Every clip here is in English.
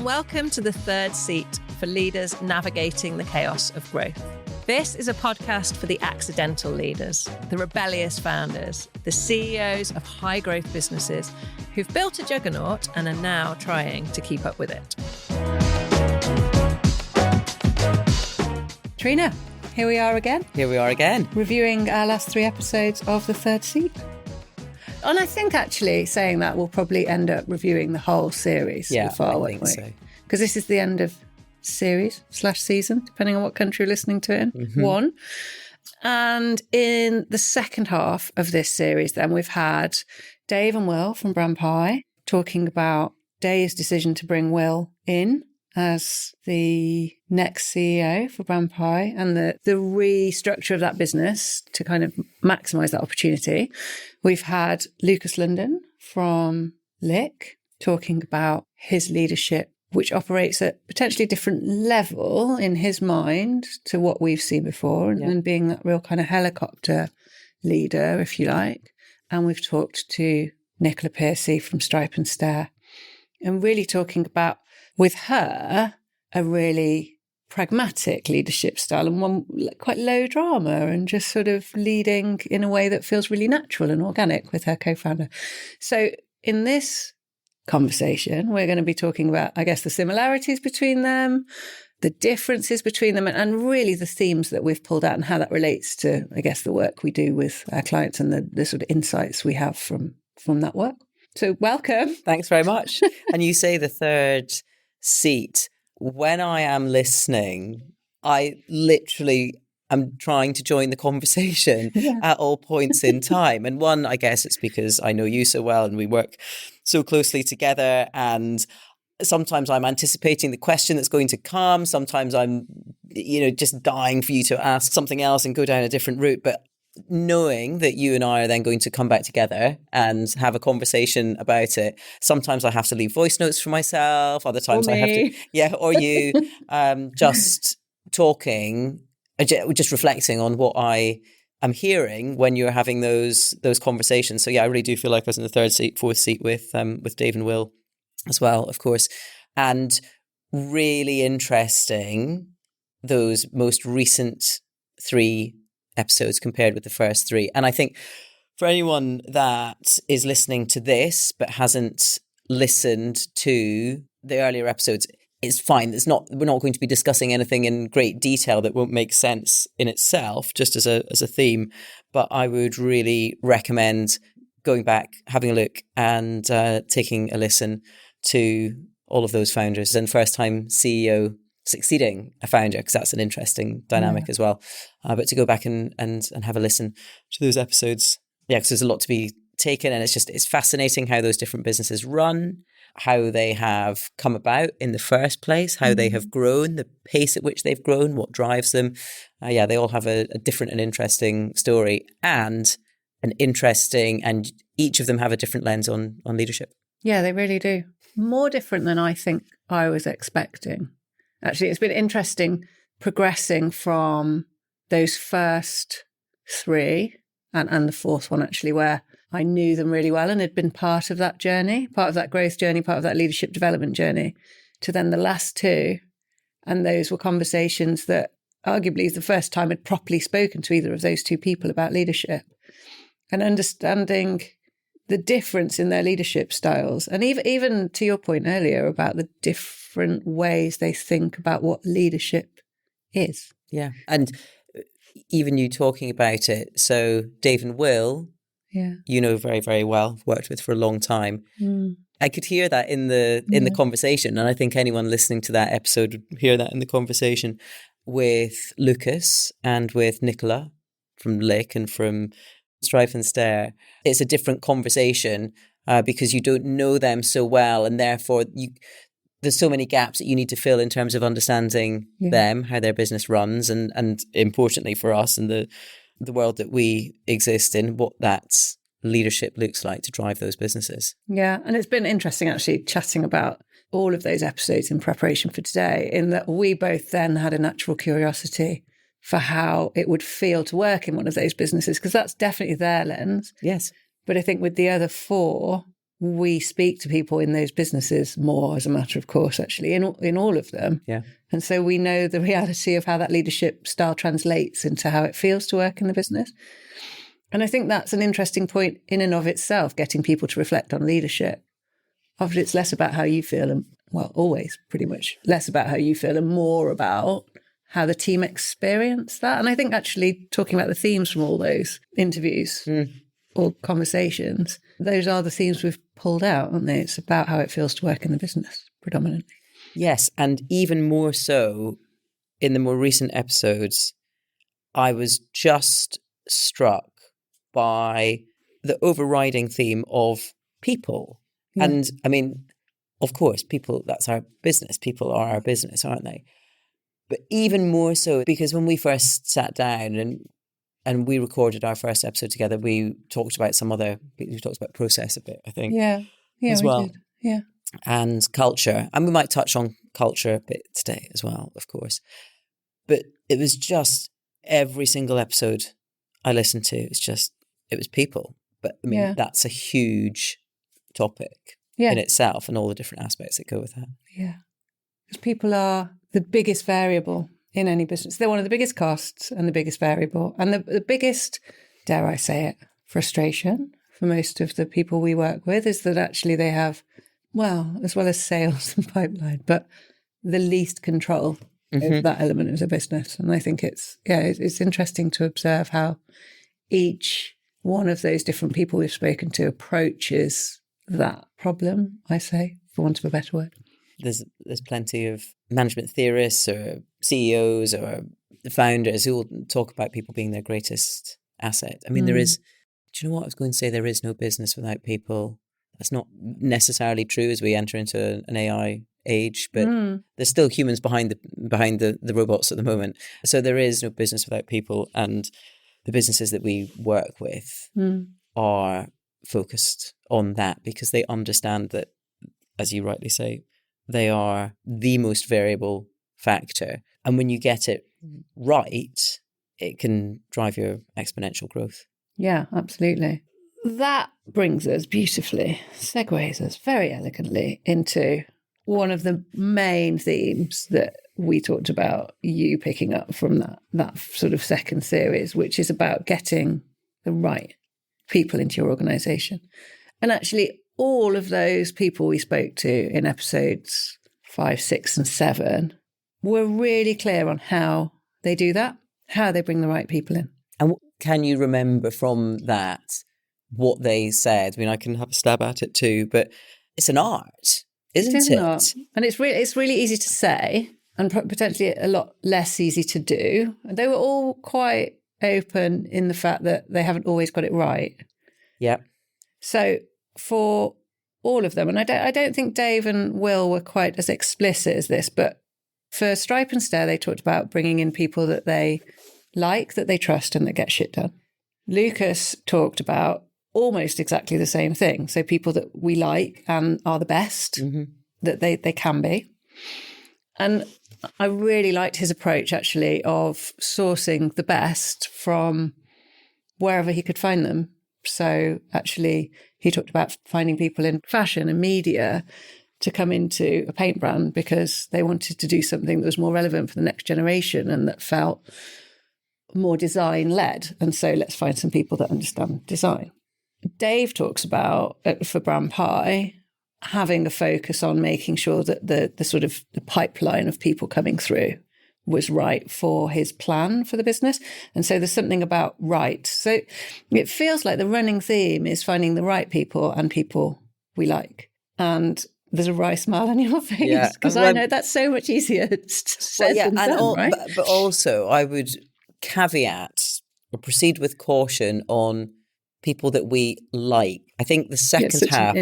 welcome to the third seat for leaders navigating the chaos of growth. This is a podcast for the accidental leaders, the rebellious founders, the CEOs of high growth businesses who've built a juggernaut and are now trying to keep up with it. Trina, here we are again. Reviewing our last 3 episodes of the third seat. And I think actually saying that we'll probably end up reviewing the whole series. Yeah, before, I think so. Because this is the end of series/season, depending on what country you're listening to it in. Mm-hmm. 1. And in the second half of this series, then we've had Dave and Will from Brandpie talking about Dave's decision to bring Will in as the next CEO for Brandpie and the restructure of that business to kind of maximise that opportunity. We've had Lucas London from Lick talking about his leadership, which operates at potentially different level in his mind to what we've seen before, and being that real kind of helicopter leader, if you like. And we've talked to Nicola Piercy from Stripe and Stare, and really talking about, with her, a really pragmatic leadership style and one quite low drama and just sort of leading in a way that feels really natural and organic with her co-founder. So in this conversation, we're going to be talking about, I guess, the similarities between them, the differences between them, and really the themes that we've pulled out and how that relates to, I guess, the work we do with our clients and the sort of insights we have from that work. So welcome. Thanks very much. And you say the third seat. When I am listening, I literally am trying to join the conversation at all points in time. And one, I guess it's because I know you so well and we work so closely together. And sometimes I'm anticipating the question that's going to come. Sometimes I'm, just dying for you to ask something else and go down a different route. But knowing that you and I are then going to come back together and have a conversation about it. Sometimes I have to leave voice notes for myself. Other times I have to, or you, just talking, just reflecting on what I am hearing when you're having those conversations. So yeah, I really do feel like I was in the third seat, fourth seat with Dave and Will as well, of course. And really interesting, those most recent 3 episodes compared with the first 3. And I think for anyone that is listening to this but hasn't listened to the earlier episodes, it's fine. We're not going to be discussing anything in great detail that won't make sense in itself, just as a theme. But I would really recommend going back, having a look, and taking a listen to all of those founders and first-time CEO succeeding a founder, because that's an interesting dynamic as well. But to go back and have a listen to those episodes, because there's a lot to be taken, and it's fascinating how those different businesses run, how they have come about in the first place, how they have grown, the pace at which they've grown, what drives them. They all have a different and interesting story, and each of them have a different lens on leadership. Yeah, they really do. More different than I think I was expecting. Actually, it's been interesting progressing from those first 3 and the fourth one, actually, where I knew them really well and had been part of that journey, part of that growth journey, part of that leadership development journey, to then the last 2. And those were conversations that arguably is the first time I'd properly spoken to either of those 2 people about leadership, and understanding the difference in their leadership styles. And even to your point earlier about the different ways they think about what leadership is. Yeah. And even you talking about it. So Dave and Will, very, very well, worked with for a long time. I could hear that in the conversation. And I think anyone listening to that episode would hear that in the conversation with Lucas and with Nicola from Lick and from Stripe and Stare. It's a different conversation because you don't know them so well, and therefore there's so many gaps that you need to fill in terms of understanding them, how their business runs, and importantly for us and the world that we exist in, what that leadership looks like to drive those businesses. Yeah, and it's been interesting actually chatting about all of those episodes in preparation for today, in that we both then had a natural curiosity for how it would feel to work in one of those businesses, because that's definitely their lens. Yes. But I think with the other 4, we speak to people in those businesses more, as a matter of course, actually, in all of them. Yeah. And so we know the reality of how that leadership style translates into how it feels to work in the business. And I think that's an interesting point in and of itself, getting people to reflect on leadership. Often it's less about how you feel and, well, always pretty much less about how you feel and more about how the team experience that. And I think actually talking about the themes from all those interviews or conversations, those are the themes we've pulled out, aren't they? It's about how it feels to work in the business predominantly. Yes, and even more so in the more recent episodes, I was just struck by the overriding theme of people. Yeah. And I mean, of course, people, that's our business. People are our business, aren't they? But even more so because when we first sat down and we recorded our first episode together, we talked about process a bit, I think. Yeah, as well. Did. Yeah. And culture. And we might touch on culture a bit today as well, of course. But it was just every single episode I listened to, it was people. But I mean, that's a huge topic in itself and all the different aspects that go with that. Yeah. Because people are the biggest variable in any business. They're one of the biggest costs and the biggest variable. And the biggest, dare I say it, frustration for most of the people we work with is that actually they have, well, as well as sales and pipeline, but the least control of that element of the business. And I think it's interesting to observe how each one of those different people we've spoken to approaches that problem, I say, for want of a better word. There's plenty of management theorists or CEOs or founders who will talk about people being their greatest asset. I mean, there is, do you know what I was going to say? There is no business without people. That's not necessarily true as we enter into an AI age, but there's still humans behind the robots at the moment. So there is no business without people, and the businesses that we work with are focused on that because they understand that, as you rightly say, they are the most variable factor. And when you get it right, it can drive your exponential growth. Yeah, absolutely. That brings us beautifully, segues us very elegantly into one of the main themes that we talked about, you picking up from that sort of second series, which is about getting the right people into your organisation. And actually, all of those people we spoke to in episodes 5, 6, and 7 were really clear on how they do that, how they bring the right people in. And can you remember from that what they said? I mean, I can have a stab at it too, but it's an art, isn't it? It is an art. And it's really easy to say and potentially a lot less easy to do. And they were all quite open in the fact that they haven't always got it right. Yeah. So for all of them, and I don't think Dave and Will were quite as explicit as this, but for Stripe and Stare, they talked about bringing in people that they like, that they trust, and that get shit done. Lucas talked about almost exactly the same thing. So people that we like and are the best that they can be. And I really liked his approach, actually, of sourcing the best from wherever he could find them. So actually, he talked about finding people in fashion and media to come into a paint brand because they wanted to do something that was more relevant for the next generation and that felt more design-led. And so let's find some people that understand design. Dave talks about, for Brandpie, having a focus on making sure that the sort of the pipeline of people coming through was right for his plan for the business. And so there's something about right. So it feels like the running theme is finding the right people and people we like. And there's a wry smile on your face because I know that's so much easier said than done, right? But also I would caveat or proceed with caution on people that we like. I think the second half...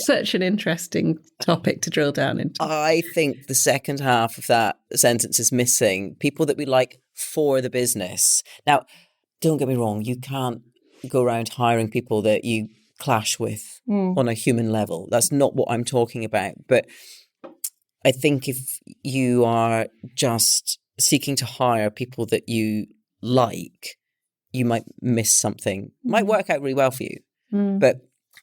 such an interesting topic to drill down into. I think the second half of that sentence is missing. People that we like for the business. Now, don't get me wrong, you can't go around hiring people that you clash with on a human level. That's not what I'm talking about. But I think if you are just seeking to hire people that you like, you might miss something. Might work out really well for you, but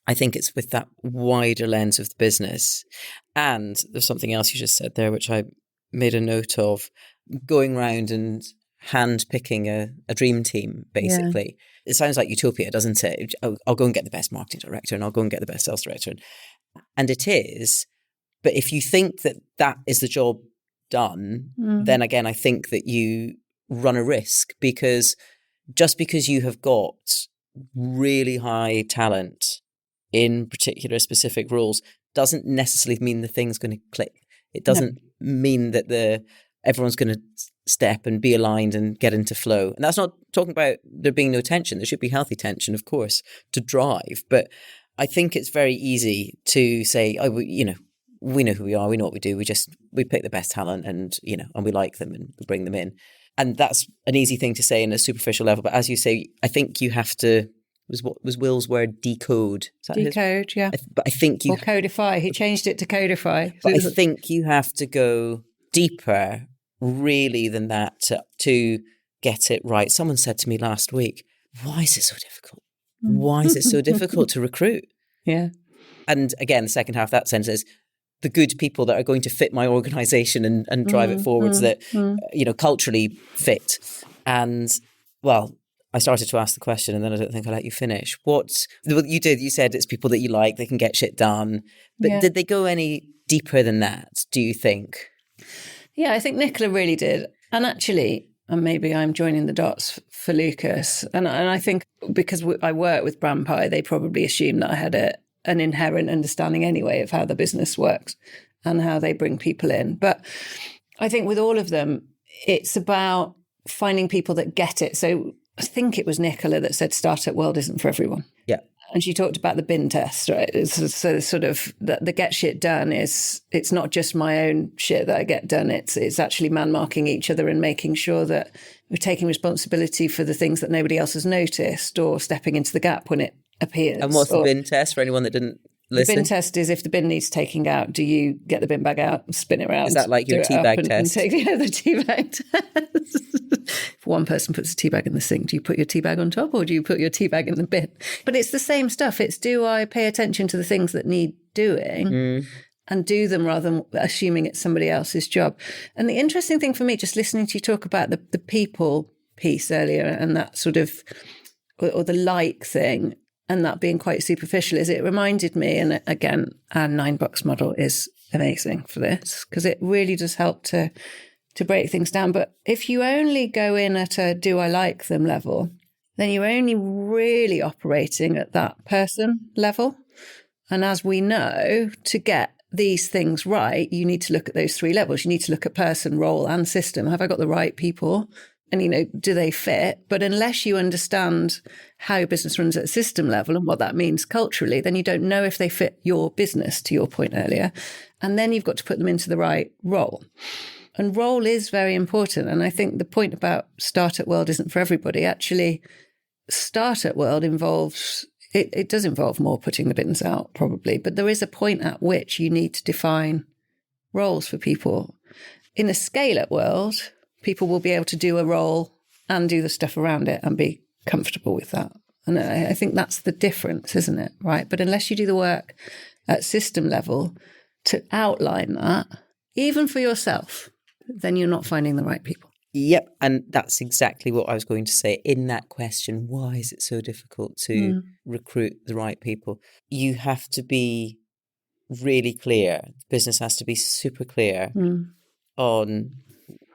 I think it's with that wider lens of the business. And there's something else you just said there, which I made a note of, going round and hand picking a dream team, basically. Yeah. It sounds like utopia, doesn't it? I'll go and get the best marketing director and I'll go and get the best sales director. And it is. But if you think that that is the job done, then again, I think that you run a risk, because just because you have got really high talent in particular specific roles doesn't necessarily mean the thing's going to click. It doesn't mean that everyone's going to step and be aligned and get into flow. And that's not talking about there being no tension. There should be healthy tension, of course, to drive. But I think it's very easy to say, oh, we know who we are, we know what we do, we pick the best talent and we like them and we bring them in. And that's an easy thing to say in a superficial level. But as you say, I think you have to, what was Will's word, decode? Decode, yeah. But I think you... Or codify. He changed it to codify. But I think you have to go deeper, really, than that to get it right. Someone said to me last week, why is it so difficult? Why is it so difficult to recruit? Yeah. And again, the second half of that sentence is the good people that are going to fit my organisation and drive it forwards, that, culturally fit. And, well, I started to ask the question and then I don't think I let you finish. What you did, you said it's people that you like, they can get shit done. But did they go any deeper than that, do you think? Yeah, I think Nicola really did. And actually, and maybe I'm joining the dots for Lucas. And I think because I work with Brandpie, they probably assume that I had an inherent understanding anyway of how the business works and how they bring people in. But I think with all of them, it's about finding people that get it. So I think it was Nicola that said startup world isn't for everyone. Yeah. And she talked about the bin test, right? So sort of the get shit done it's not just my own shit that I get done. It's actually man-marking each other and making sure that we're taking responsibility for the things that nobody else has noticed or stepping into the gap when it appears. And what's the bin test for anyone that didn't listen? The bin test is if the bin needs taking out, do you get the bin bag out and spin it around? Is that like your tea bag test? The tea bag test. If one person puts a tea bag in the sink, do you put your tea bag on top or do you put your tea bag in the bin? But it's the same stuff. It's, do I pay attention to the things that need doing and do them rather than assuming it's somebody else's job? And the interesting thing for me, just listening to you talk about the people piece earlier and that sort of, or the like thing, and that being quite superficial, is it reminded me, and again, our 9-box model is amazing for this, because it really does help to break things down. But if you only go in at a do I like them level, then you're only really operating at that person level. And as we know, to get these things right, you need to look at those 3 levels. You need to look at person, role, and system. Have I got the right people? And, do they fit? But unless you understand how business runs at a system level and what that means culturally, then you don't know if they fit your business, to your point earlier. And then you've got to put them into the right role. And role is very important. And I think the point about startup world isn't for everybody. Actually, startup world involves, it does involve more putting the bins out, probably. But there is a point at which you need to define roles for people. In a scale-up world, people will be able to do a role and do the stuff around it and be comfortable with that. And I think that's the difference, isn't it? Right. But unless you do the work at system level to outline that, even for yourself, then you're not finding the right people. Yep. And that's exactly what I was going to say in that question. Why is it so difficult to recruit the right people? You have to be really clear. The business has to be super clear on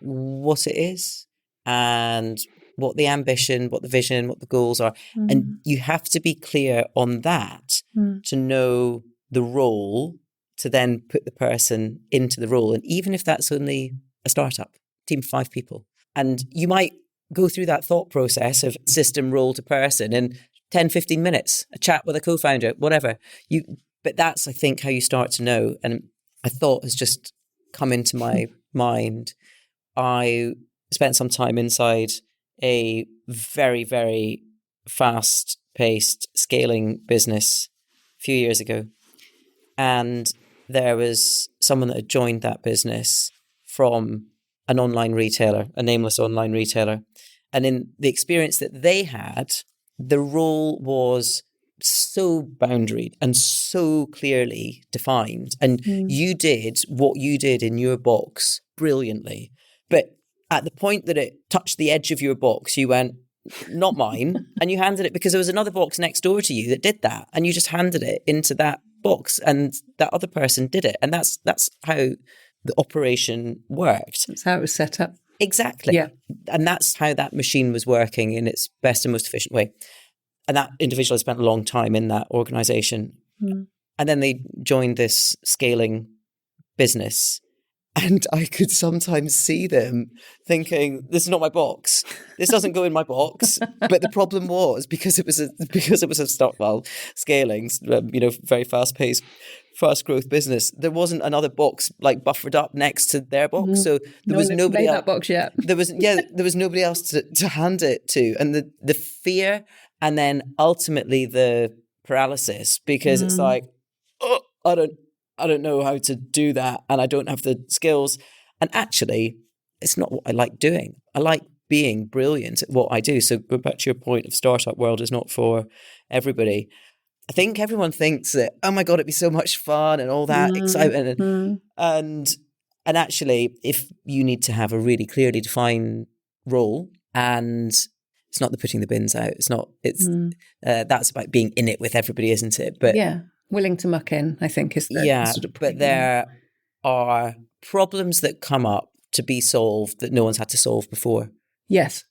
what it is and what the ambition, what the vision, what the goals are. And you have to be clear on that to know the role, to then put the person into the role. And even if that's only a startup, team of 5 people, and you might go through that thought process of system, role to person in 10, 15 minutes, a chat with a co-founder, whatever. But that's, I think, how you start to know. And a thought has just come into my mind. I spent some time inside a very, very fast-paced scaling business a few years ago. And there was someone that had joined that business from an online retailer, a nameless online retailer. And in the experience that they had, the role was so boundaried and so clearly defined. And you did what you did in your box brilliantly. But at the point that it touched the edge of your box, you went, not mine. And you handed it, because there was another box next door to you that did that. And you just handed it into that box, and that other person did it. And that's how the operation worked. That's how it was set up. Exactly. Yeah. And that's how that machine was working in its best and most efficient way. And that individual spent a long time in that organization. And then they joined this scaling business. And I could sometimes see them thinking, this is not my box. This doesn't go in my box. But the problem was, because it was a scaling, very fast-paced, fast-growth business, there wasn't another box like buffered up next to their box. So there was nobody made else. That box yet. There was nobody else to hand it to. And the fear, and then ultimately the paralysis, because it's like, oh, I don't know how to do that, and I don't have the skills. And actually, it's not what I like doing. I like being brilliant at what I do. So go back to your point of startup world is not for everybody. I think everyone thinks that, oh my God, it'd be so much fun and all that excitement. And actually, if you need to have a really clearly defined role, and it's not the putting the bins out, that's about being in it with everybody, isn't it? But yeah. Willing to muck in, I think, is the sort of point. But there are problems that come up to be solved that no one's had to solve before. Yes,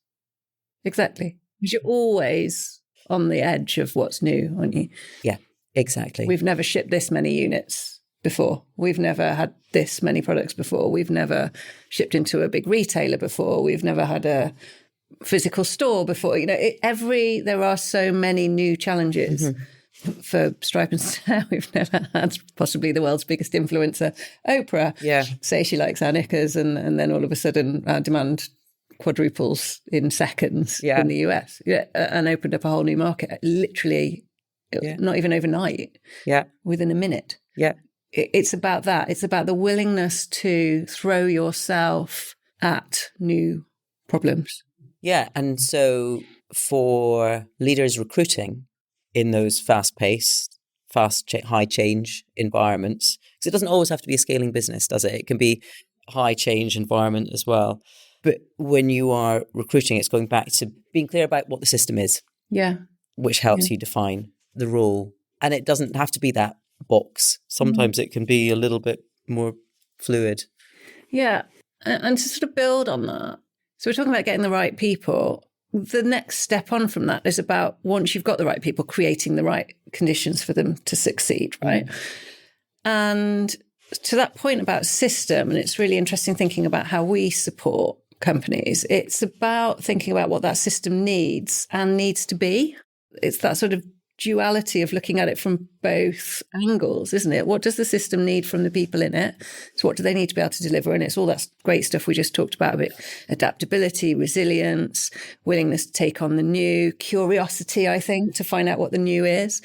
exactly. Because you're always on the edge of what's new, aren't you? Yeah, exactly. We've never shipped this many units before. We've never had this many products before. We've never shipped into a big retailer before. We've never had a physical store before. There are so many new challenges. For Stripe and Stare, we've never had possibly the world's biggest influencer, Oprah, say she likes our knickers, and then all of a sudden our demand quadruples in seconds in the US, and opened up a whole new market, literally not even overnight, within a minute. Yeah. It's about that. It's about the willingness to throw yourself at new problems. Yeah, and so for leaders recruiting in those fast-paced, high-change environments, because it doesn't always have to be a scaling business, does it? It can be a high-change environment as well. But when you are recruiting, it's going back to being clear about what the system is, which helps you define the role. And it doesn't have to be that box. Sometimes it can be a little bit more fluid. Yeah, and to sort of build on that, so we're talking about getting the right people. The next step on from that is about, once you've got the right people, creating the right conditions for them to succeed, right? And to that point about system, and it's really interesting thinking about how we support companies, it's about thinking about what that system needs and needs to be. It's that sort of duality of looking at it from both angles, isn't it? What does the system need from the people in it? So what do they need to be able to deliver? And it's all that great stuff we just talked about, a bit adaptability, resilience, willingness to take on the new, curiosity, I think, to find out what the new is.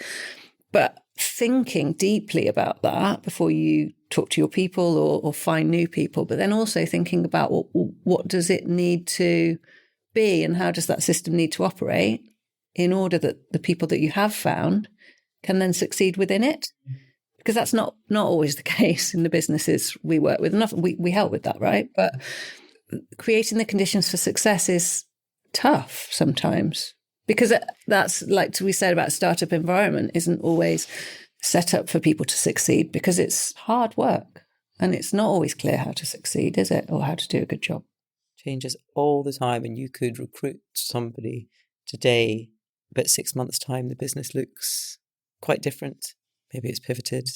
But thinking deeply about that before you talk to your people or find new people, but then also thinking about what does it need to be, and how does that system need to operate in order that the people that you have found can then succeed within it. Because that's not always the case in the businesses we work with. And we help with that, right? But creating the conditions for success is tough sometimes, because that's, like we said about startup environment, isn't always set up for people to succeed, because it's hard work and it's not always clear how to succeed, is it? Or how to do a good job. Changes all the time, and you could recruit somebody today, but 6 months' time, the business looks quite different. Maybe it's pivoted.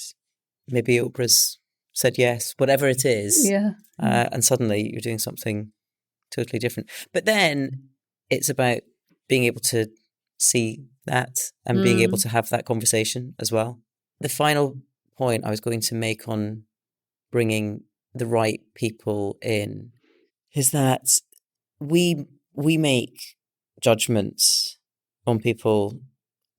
Maybe Oprah's said yes, whatever it is. And suddenly you're doing something totally different. But then it's about being able to see that and being able to have that conversation as well. The final point I was going to make on bringing the right people in is that we make judgments on people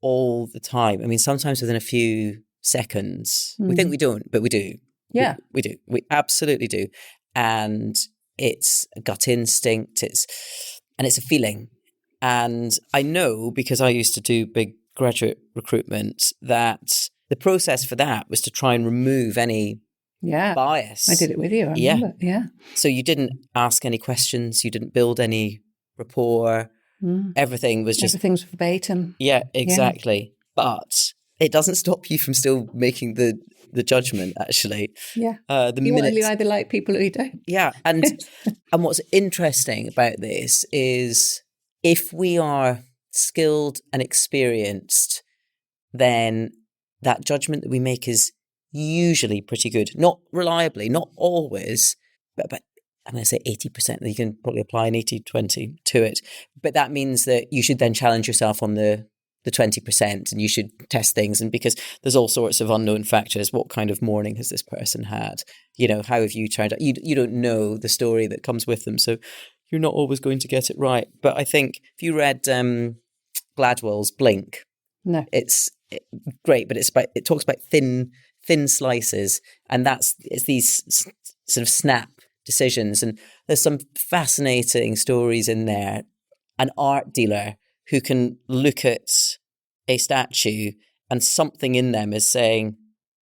all the time. I mean, sometimes within a few seconds. We think we don't, but we do. Yeah. We do. We absolutely do. And it's a gut instinct. It's a feeling. And I know, because I used to do big graduate recruitment that the process for that was to try and remove any bias. I did it with you, I remember. Yeah. So you didn't ask any questions, you didn't build any rapport. Everything's verbatim. Yeah, exactly. But it doesn't stop you from still making the judgment, actually. Yeah. You either like people or you don't. Yeah. And what's interesting about this is if we are skilled and experienced, then that judgment that we make is usually pretty good. Not reliably, not always, but I'm going to say 80%. You can probably apply an 80-20 to it. But that means that you should then challenge yourself on the 20% and you should test things. And because there's all sorts of unknown factors. What kind of morning has this person had? How have you turned out? You don't know the story that comes with them. So you're not always going to get it right. But I think if you read Gladwell's Blink, no, it's great, but it talks about thin slices, and it's these sort of snap decisions. And there's some fascinating stories in there. An art dealer who can look at a statue and something in them is saying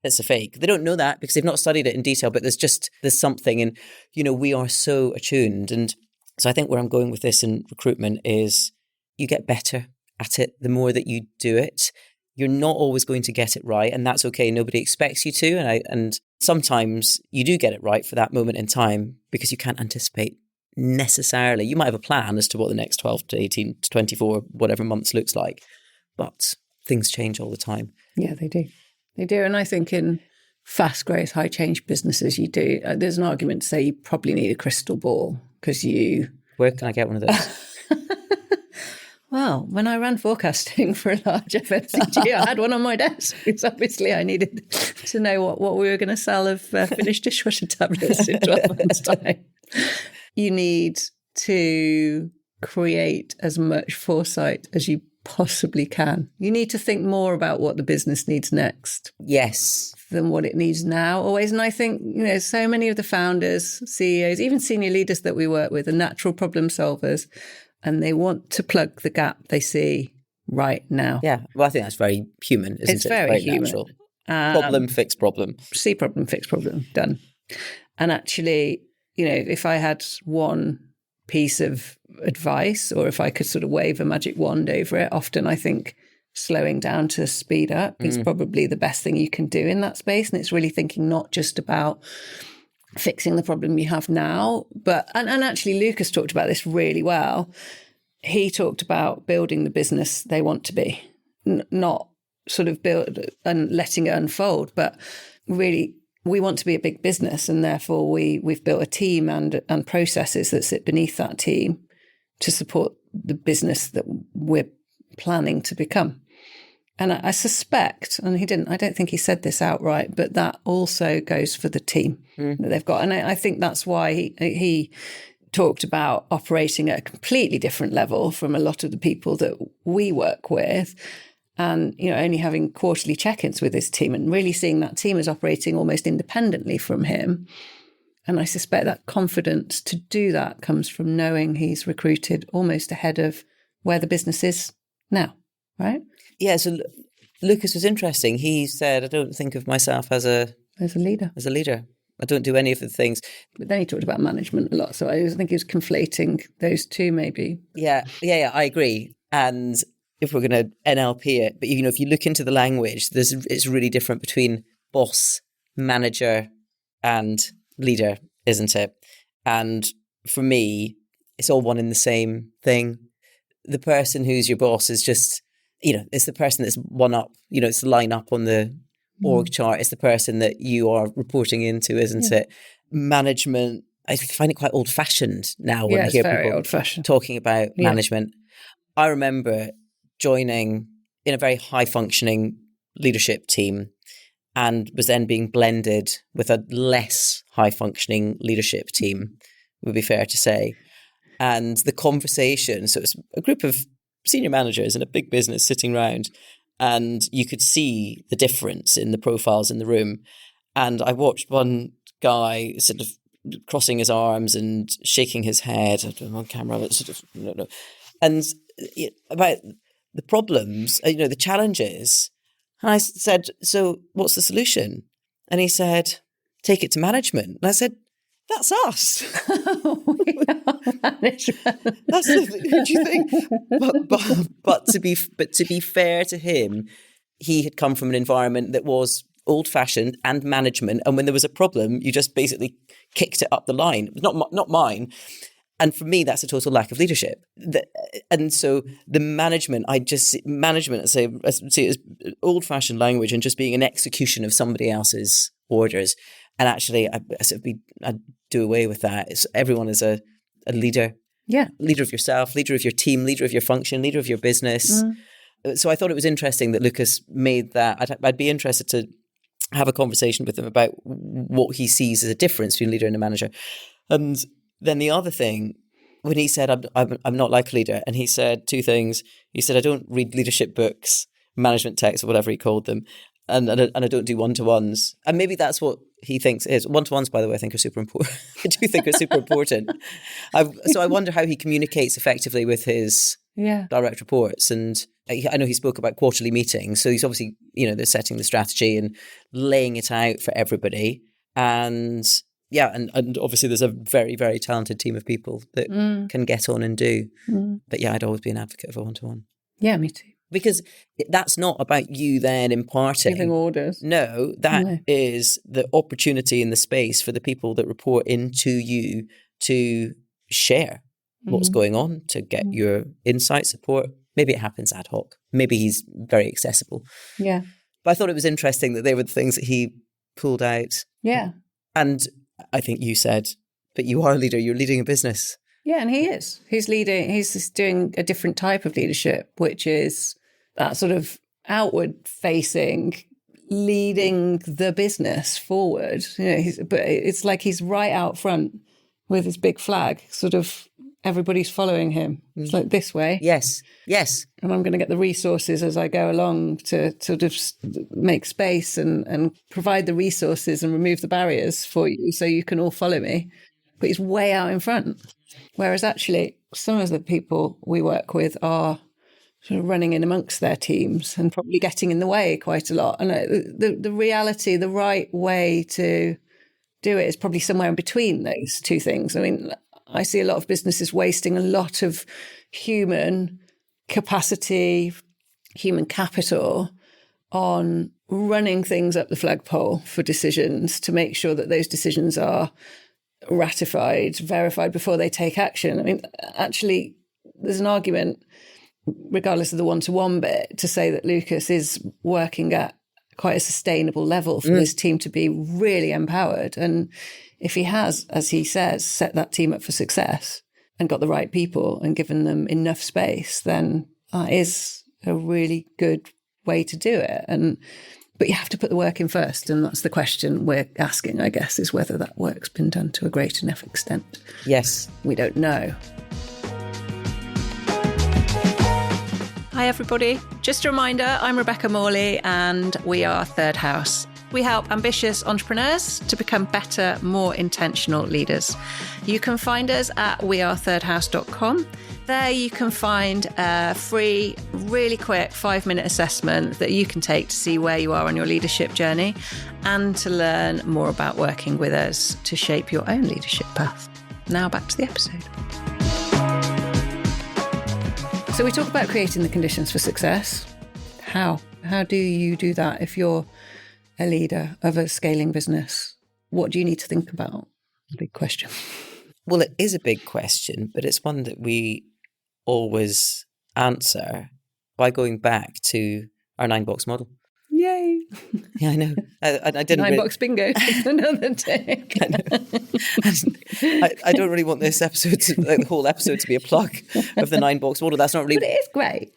it's a fake. They don't know that because they've not studied it in detail, but there's something. And we are so attuned. And so I think where I'm going with this in recruitment is you get better at it the more that you do it. You're not always going to get it right, and that's okay. Nobody expects you to, and sometimes you do get it right for that moment in time because you can't anticipate necessarily. You might have a plan as to what the next 12 to 18 to 24, whatever months looks like, but things change all the time. Yeah, they do. They do, and I think in fast growth, high change businesses, you do. There's an argument to say you probably need a crystal ball because you. Where can I get one of those? Well, when I ran forecasting for a large FMCG, I had one on my desk because obviously I needed to know what we were going to sell of finished dishwasher tablets in 12 months' time. You need to create as much foresight as you possibly can. You need to think more about what the business needs next. Yes. Than what it needs now always. And I think, so many of the founders, CEOs, even senior leaders that we work with are natural problem solvers. And they want to plug the gap they see right now. Yeah, well, I think that's very human, isn't it? It's very human. Natural. Problem, fix problem. See problem, fix problem, done. And actually, if I had one piece of advice or if I could sort of wave a magic wand over it, often I think slowing down to speed up is probably the best thing you can do in that space. And it's really thinking not just about fixing the problem you have now, but and actually Lucas talked about this really well. He talked about building the business they want to be, not sort of build and letting it unfold, but really we want to be a big business, and therefore we've built a team and processes that sit beneath that team to support the business that we're planning to become. And I suspect, and I don't think he said this outright, but that also goes for the team that they've got. And I think that's why he talked about operating at a completely different level from a lot of the people that we work with, and, only having quarterly check-ins with his team and really seeing that team as operating almost independently from him. And I suspect that confidence to do that comes from knowing he's recruited almost ahead of where the business is now, right? Yeah, so Lucas was interesting. He said, I don't think of myself as a leader. I don't do any of the things. But then he talked about management a lot. So I think he was conflating those two maybe. Yeah, I agree. And if we're going to NLP it, but if you look into the language, it's really different between boss, manager and leader, isn't it? And for me, it's all one in the same thing. The person who's your boss is just, it's the person that's one up, it's the line up on the org chart. It's the person that you are reporting into, isn't it? Management, I find it quite old fashioned now when I hear people talking about management. I remember joining in a very high functioning leadership team and was then being blended with a less high functioning leadership team, would be fair to say. And the conversation, so it was a group of senior managers in a big business sitting around, and you could see the difference in the profiles in the room. And I watched one guy sort of crossing his arms and shaking his head on camera, sort of, no. And about the problems, the challenges. And I said, so what's the solution? And he said, take it to management. And I said, that's us. Management. That's who do you think? But to be fair to him, he had come from an environment that was old-fashioned and management. And when there was a problem, you just basically kicked it up the line. Not mine. And for me, that's a total lack of leadership. And so the management, I see it as old-fashioned language and just being an execution of somebody else's orders. And actually, I do away with that. Everyone is a leader. Yeah. Leader of yourself, leader of your team, leader of your function, leader of your business. So I thought it was interesting that Lucas made that. I'd be interested to have a conversation with him about what he sees as a difference between leader and a manager. And then the other thing, when he said, I'm not like a leader, and he said two things. He said, I don't read leadership books, management texts, or whatever he called them, and I don't do one-to-ones. And maybe that's what he thinks it is. One-to-ones, by the way, I think are super important. I do think are super important. So I wonder how he communicates effectively with his direct reports. And I know he spoke about quarterly meetings. So he's obviously, they're setting the strategy and laying it out for everybody. And and obviously there's a very, very talented team of people that can get on and do. But I'd always be an advocate of a one-to-one. Yeah, me too. Because that's not about you then imparting. Giving orders. No, that is the opportunity in the space for the people that report into you to share what's going on, to get your insight, support. Maybe it happens ad hoc. Maybe he's very accessible. Yeah. But I thought it was interesting that they were the things that he pulled out. Yeah. And I think you said, but you are a leader, you're leading a business. Yeah, and he is. He's doing a different type of leadership, which is that sort of outward facing, leading the business forward. But it's like he's right out front with his big flag, sort of everybody's following him. It's like this way. Yes. And I'm going to get the resources as I go along to sort of make space and provide the resources and remove the barriers for you so you can all follow me. But he's way out in front. Whereas actually some of the people we work with are sort of running in amongst their teams and probably getting in the way quite a lot. And the reality, the right way to do it is probably somewhere in between those two things. I mean, I see a lot of businesses wasting a lot of human capacity, human capital on running things up the flagpole for decisions to make sure that those decisions are ratified, verified before they take action. I mean, actually, there's an argument, regardless of the one-to-one bit, to say that Lucas is working at quite a sustainable level for his team to be really empowered. And if he has, as he says, set that team up for success and got the right people and given them enough space, then that is a really good way to do it. But you have to put the work in first. And that's the question we're asking, I guess, is whether that work's been done to a great enough extent. Yes. We don't know. Hi, everybody. Just a reminder, I'm Rebecca Morley and we are Third House. We help ambitious entrepreneurs to become better, more intentional leaders. You can find us at wearethirdhouse.com. There you can find a free, really quick 5-minute assessment that you can take to see where you are on your leadership journey and to learn more about working with us to shape your own leadership path. Now back to the episode. So we talk about creating the conditions for success. How? How do you do that if you're a leader of a scaling business? What do you need to think about? Big question. Well, it is a big question, but it's one that we always answer by going back to our 9-box model. Yay. Yeah, I know. I didn't 9-box bingo. Another tick. I don't really want this episode, the whole episode, to be a plug of the 9-box model. That's not really. But it is great.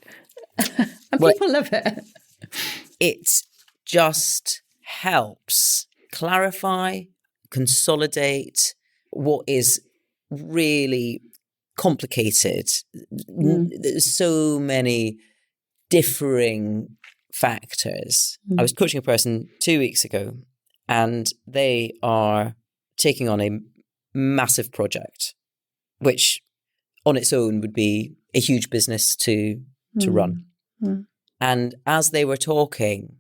And people love it. It just helps clarify, consolidate what is really complicated. There's so many differing factors. I was coaching a person 2 weeks ago and they are taking on a massive project, which on its own would be a huge business to run. And as they were talking,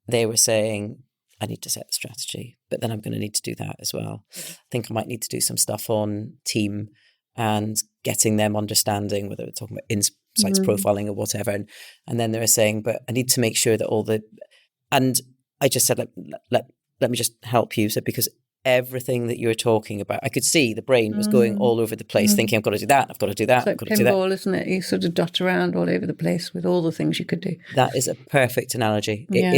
they were saying, I need to set the strategy, but then I'm going to need to do that as well. I think I might need to do some stuff on team and getting them understanding, whether we're talking about insights profiling or whatever. And then they were saying, but I need to make sure that and I just said, let me just help you. So because everything that you were talking about, I could see the brain was going all over the place, thinking, I've got to do that, I've got to do that, It's like I've got to do that. pinball, isn't it? You sort of dot around all over the place with all the things you could do. That is a perfect analogy. It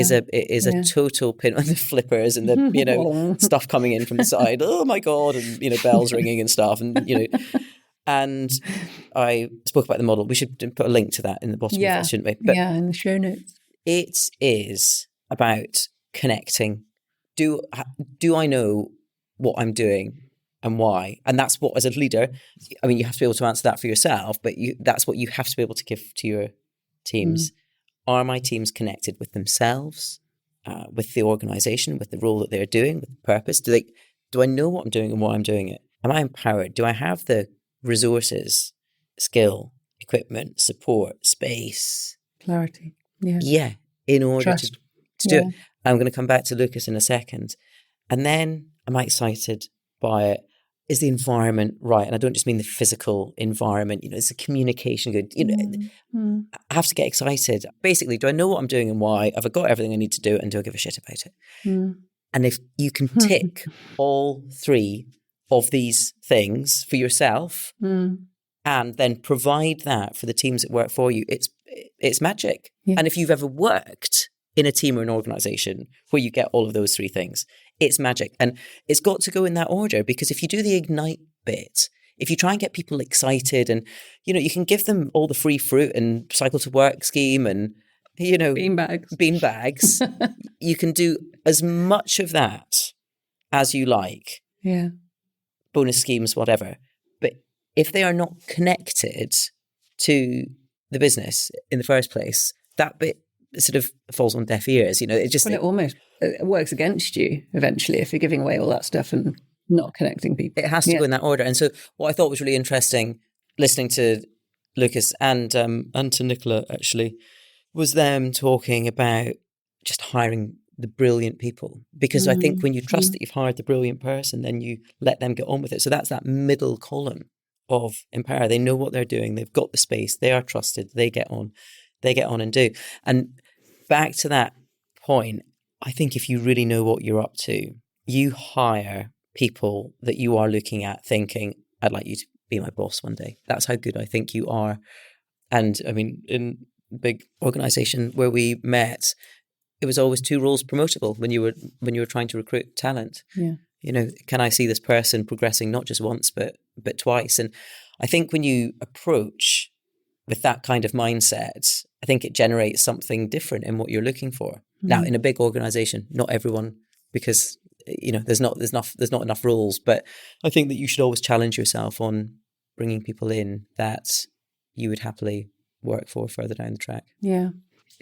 is a total pin on the flippers and the stuff coming in from the side. Oh my God, and bells ringing and stuff, and And I spoke about the model. We should put a link to that in the bottom of that, shouldn't we? But in the show notes. It is about connecting. Do I know what I'm doing and why? And that's what, as a leader, I mean, you have to be able to answer that for yourself, but that's what you have to be able to give to your teams. Are my teams connected with themselves, with the organization, with the role that they're doing, with the purpose? Do I know what I'm doing and why I'm doing it? Am I empowered? Do I have the resources, skill, equipment, support, space? Clarity. Yeah. Yeah, in order to do it. I'm going to come back to Lucas in a second. And then am I excited by it? Is the environment right? And I don't just mean the physical environment, is the communication good? I have to get excited. Basically, do I know what I'm doing and why? Have I got everything I need to do? And do I give a shit about it? And if you can tick all three of these things for yourself and then provide that for the teams that work for you, it's magic. Yeah. And if you've ever worked in a team or an organization where you get all of those three things, it's magic. And it's got to go in that order, because if you do the ignite bit, if you try and get people excited and, you can give them all the free fruit and cycle to work scheme and, beanbags, you can do as much of that as you like. Yeah. Bonus schemes, whatever. But if they are not connected to the business in the first place, that bit sort of falls on deaf ears. It almost works against you eventually if you're giving away all that stuff and not connecting people. It has to go in that order. And so what I thought was really interesting, listening to Lucas and to Nicola actually, was them talking about just hiring the brilliant people. Because I think when you trust that you've hired the brilliant person, then you let them get on with it. So that's that middle column of empower. They know what they're doing. They've got the space. They are trusted. They get on and do. And back to that point, I think if you really know what you're up to, you hire people that you are looking at thinking, I'd like you to be my boss one day. That's how good I think you are. And I mean, in a big organization where we met, it was always 2 roles promotable when you were trying to recruit talent. Yeah. Can I see this person progressing not just once but twice? And I think when you approach with that kind of mindset, I think it generates something different in what you're looking for. Now, in a big organization, not everyone, because there's not enough roles, but I think that you should always challenge yourself on bringing people in that you would happily work for further down the track. Yeah.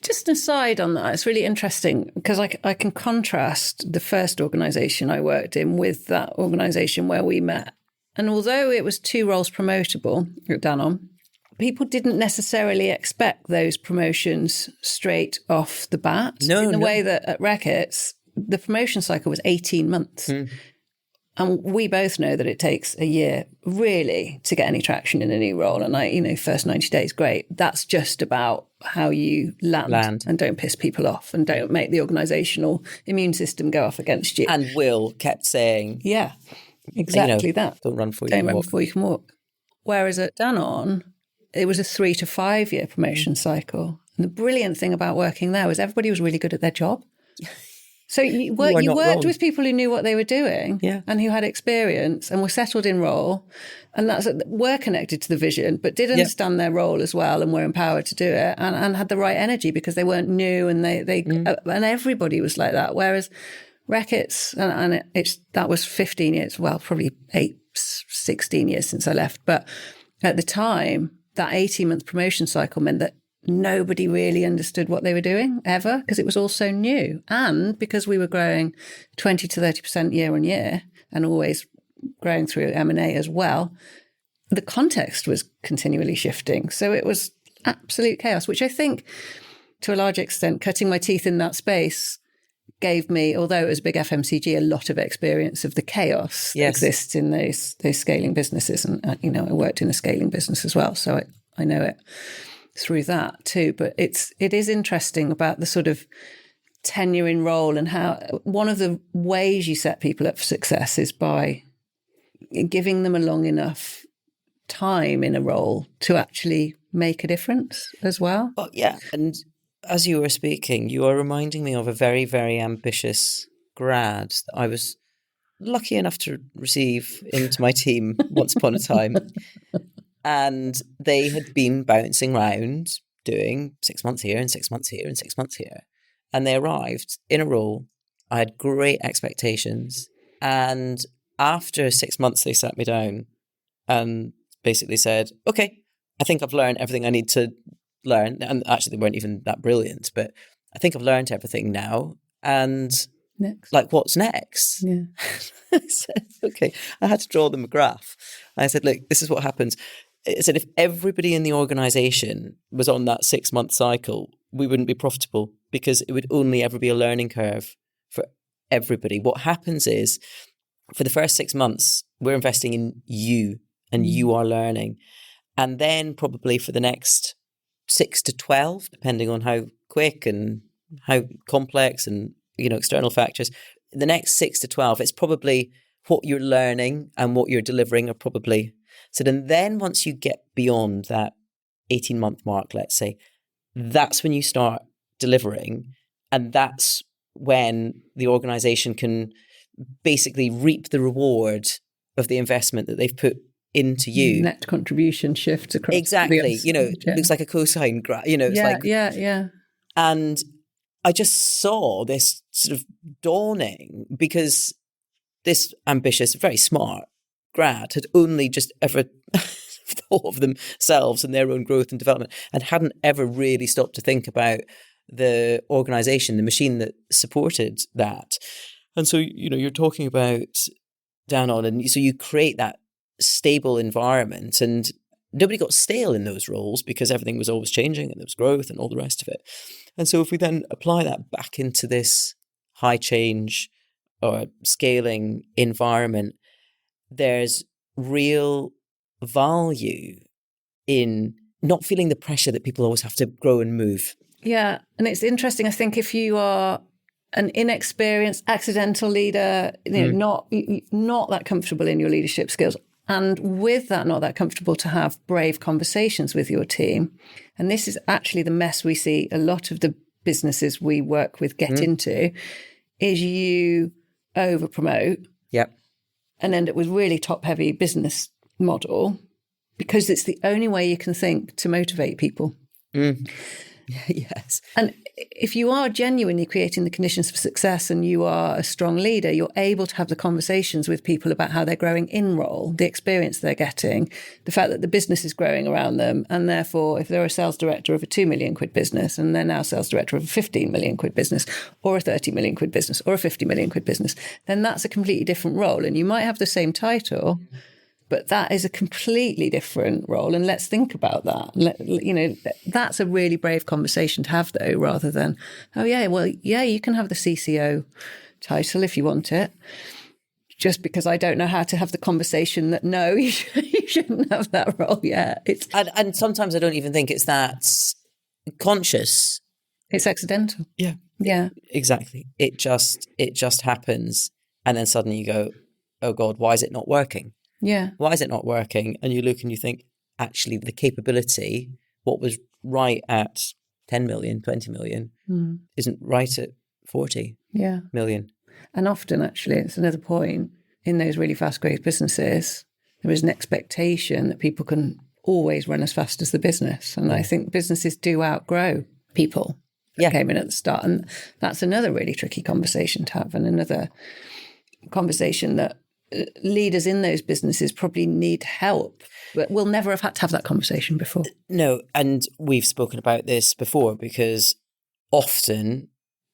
Just an aside on that, it's really interesting because I can contrast the first organisation I worked in with that organisation where we met. And although it was 2 roles promotable at Danone, people didn't necessarily expect those promotions straight off the bat. In the way that at Reckitt's, the promotion cycle was 18 months. And we both know that it takes a year really to get any traction in a new role. And first 90 days, great. That's just about how you land and don't piss people off and don't make the organisational immune system go off against you. And Will kept saying, yeah, exactly that. Don't run before you can walk. Don't run before you can walk. Whereas at Danone, it was a 3 to 5 year promotion cycle. And the brilliant thing about working there was everybody was really good at their job. So you worked with people who knew what they were doing and who had experience and were settled in role, and were connected to the vision, but did understand their role as well and were empowered to do it and had the right energy because they weren't new and and everybody was like that. Whereas Reckitt's, that was 15 years, well, probably 16 years since I left. But at the time, that 18-month promotion cycle meant that nobody really understood what they were doing ever because it was all so new. And because we were growing 20 to 30% year on year and always growing through M&A as well, the context was continually shifting. So it was absolute chaos, which I think to a large extent, cutting my teeth in that space gave me, although it was a big FMCG, a lot of experience of the chaos that exists in those scaling businesses. And, I worked in a scaling business as well. So I know it through that too. But it is interesting about the sort of tenure in role, and how one of the ways you set people up for success is by giving them a long enough time in a role to actually make a difference as well. Oh, yeah. And as you were speaking, you are reminding me of a very, very ambitious grad that I was lucky enough to receive into my team once upon a time. And they had been bouncing around doing 6 months here and 6 months here and 6 months here. And they arrived in a role. I had great expectations. And after 6 months, they sat me down and basically said, okay, I think I've learned everything I need to learn. And actually, they weren't even that brilliant, but I think I've learned everything now. And next, what's next? Yeah. I said, okay. I had to draw them a graph. I said, look, this is what happens. I said, if everybody in the organization was on that 6 month cycle, we wouldn't be profitable, because it would only ever be a learning curve for everybody. What happens is, for the first 6 months, we're investing in you, and you are learning. And then probably for the next 6 to 12, depending on how quick and how complex and, external factors, the next 6 to 12, it's probably what you're learning and what you're delivering are probably. So then once you get beyond that 18-month mark, let's say, that's when you start delivering. And that's when the organization can basically reap the reward of the investment that they've put into you. Net contribution shifts across. Exactly. It looks like a cosine graph. Yeah. And I just saw this sort of dawning, because this ambitious, very smart grad had only just ever thought of themselves and their own growth and development, and hadn't ever really stopped to think about the organization, the machine that supported that. And so, you're talking about down on, and so you create that stable environment, and nobody got stale in those roles because everything was always changing and there was growth and all the rest of it. And so if we then apply that back into this high change or scaling environment, there's real value in not feeling the pressure that people always have to grow and move. Yeah. And it's interesting. I think if you are an inexperienced, accidental leader, not that comfortable in your leadership skills, and with that, not that comfortable to have brave conversations with your team. And this is actually the mess we see a lot of the businesses we work with get into, is you over promote. Yep. And end up with really top heavy business model, because it's the only way you can think to motivate people. Yes. And if you are genuinely creating the conditions for success and you are a strong leader, you're able to have the conversations with people about how they're growing in role, the experience they're getting, the fact that the business is growing around them. And therefore, if they're a sales director of a 2 million quid business and they're now sales director of a 15 million quid business, or a 30 million quid business, or a 50 million quid business, then that's a completely different role. And you might have the same title, but that is a completely different role. And let's think about that. That's a really brave conversation to have, though, rather than, you can have the CCO title if you want it. Just because I don't know how to have the conversation that, no, you shouldn't have that role yet. And sometimes I don't even think it's that conscious. It's accidental. Yeah. Yeah. Exactly. It just happens. And then suddenly you go, oh God, why is it not working? Yeah. Why is it not working? And you look and you think, actually, the capability, what was right at 10 million, 20 million, isn't right at 40 million. And often, actually, it's another point, in those really fast-growth businesses, there is an expectation that people can always run as fast as the business. And I think businesses do outgrow people that came in at the start. And that's another really tricky conversation to have, and another conversation that leaders in those businesses probably need help, but we'll never have had to have that conversation before. No, and we've spoken about this before, because often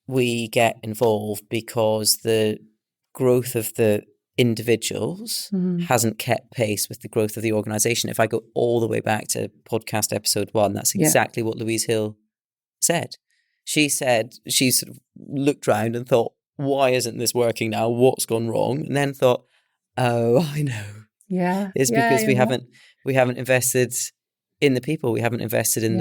we get involved because the growth of the individuals hasn't kept pace with the growth of the organization. If I go all the way back to podcast episode 1, that's exactly what Louise Hill said. She said she sort of looked around and thought, why isn't this working now? What's gone wrong? And then thought, oh, I know. Yeah. It's because we haven't invested in the people. We haven't invested in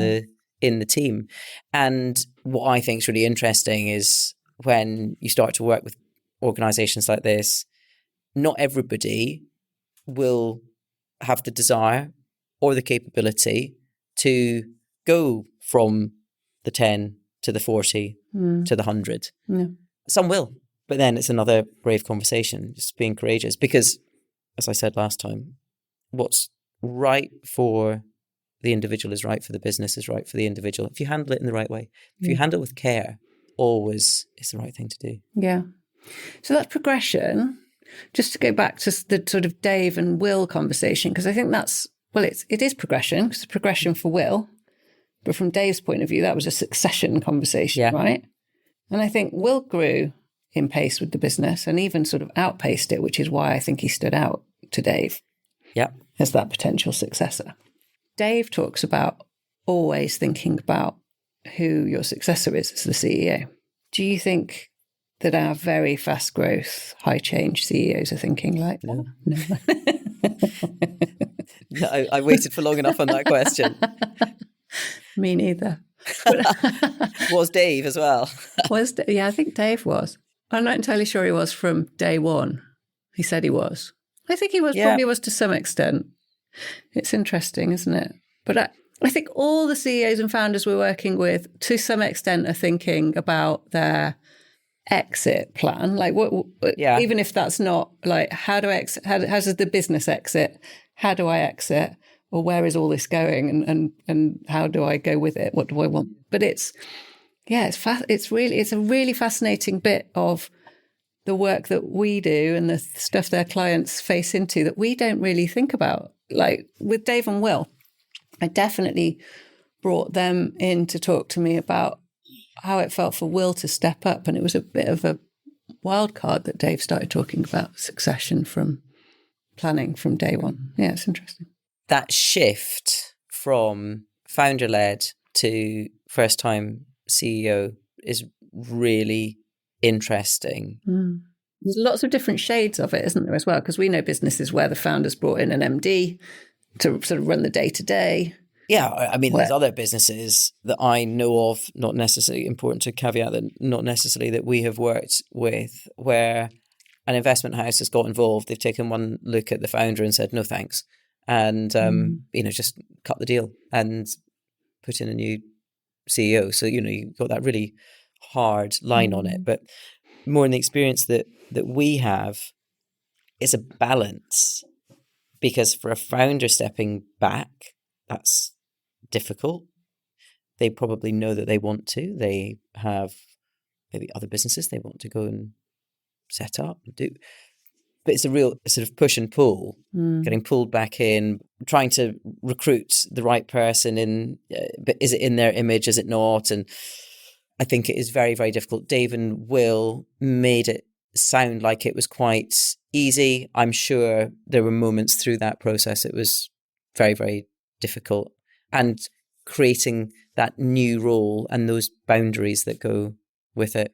the team. And what I think is really interesting is when you start to work with organizations like this, not everybody will have the desire or the capability to go from the 10 to the 40 to the 100. Yeah. Some will, but then it's another brave conversation, just being courageous. Because, as I said last time, what's right for the individual is right for the business, is right for the individual. If you handle it in the right way, if you handle it with care, always it's the right thing to do. Yeah. So that's progression. Just to go back to the sort of Dave and Will conversation, because I think it is progression, because it's progression for Will. But from Dave's point of view, that was a succession conversation, right? And I think Will grew in pace with the business and even sort of outpaced it, which is why I think he stood out to Dave as that potential successor. Dave talks about always thinking about who your successor is as the CEO. Do you think that our very fast growth, high change CEOs are thinking like that? No. I waited for long enough on that question. Me neither. Was Dave as well? Yeah, I think Dave was. I'm not entirely sure he was from day one. He said he was. I think he was probably was to some extent. It's interesting, isn't it? But I think all the CEOs and founders we're working with, to some extent, are thinking about their exit plan. Like, even if that's not like, how do I exit? How does the business exit? How do I exit? Or where is all this going? And how do I go with it? What do I want? But it's a really fascinating bit of the work that we do and the stuff their clients face into that we don't really think about. Like with Dave and Will, I definitely brought them in to talk to me about how it felt for Will to step up. And it was a bit of a wild card that Dave started talking about succession from planning from day one. Yeah, it's interesting. That shift from founder-led to first-time CEO is really interesting. There's lots of different shades of it, isn't there, as well? Because we know businesses where the founders brought in an MD to sort of run the day-to-day. Yeah, I mean, there's other businesses that I know of, not necessarily, important to caveat that, not necessarily that we have worked with, where an investment house has got involved. They've taken one look at the founder and said, no thanks. And, just cut the deal and put in a new CEO. So, you've got that really hard line on it. But more in the experience that we have, it's a balance, because for a founder stepping back, that's difficult. They probably know that they want to. They have maybe other businesses they want to go and set up and do. But it's a real sort of push and pull, getting pulled back in, trying to recruit the right person in. But is it in their image? Is it not? And I think it is very, very difficult. Dave and Will made it sound like it was quite easy. I'm sure there were moments through that process it was very, very difficult. And creating that new role and those boundaries that go with it.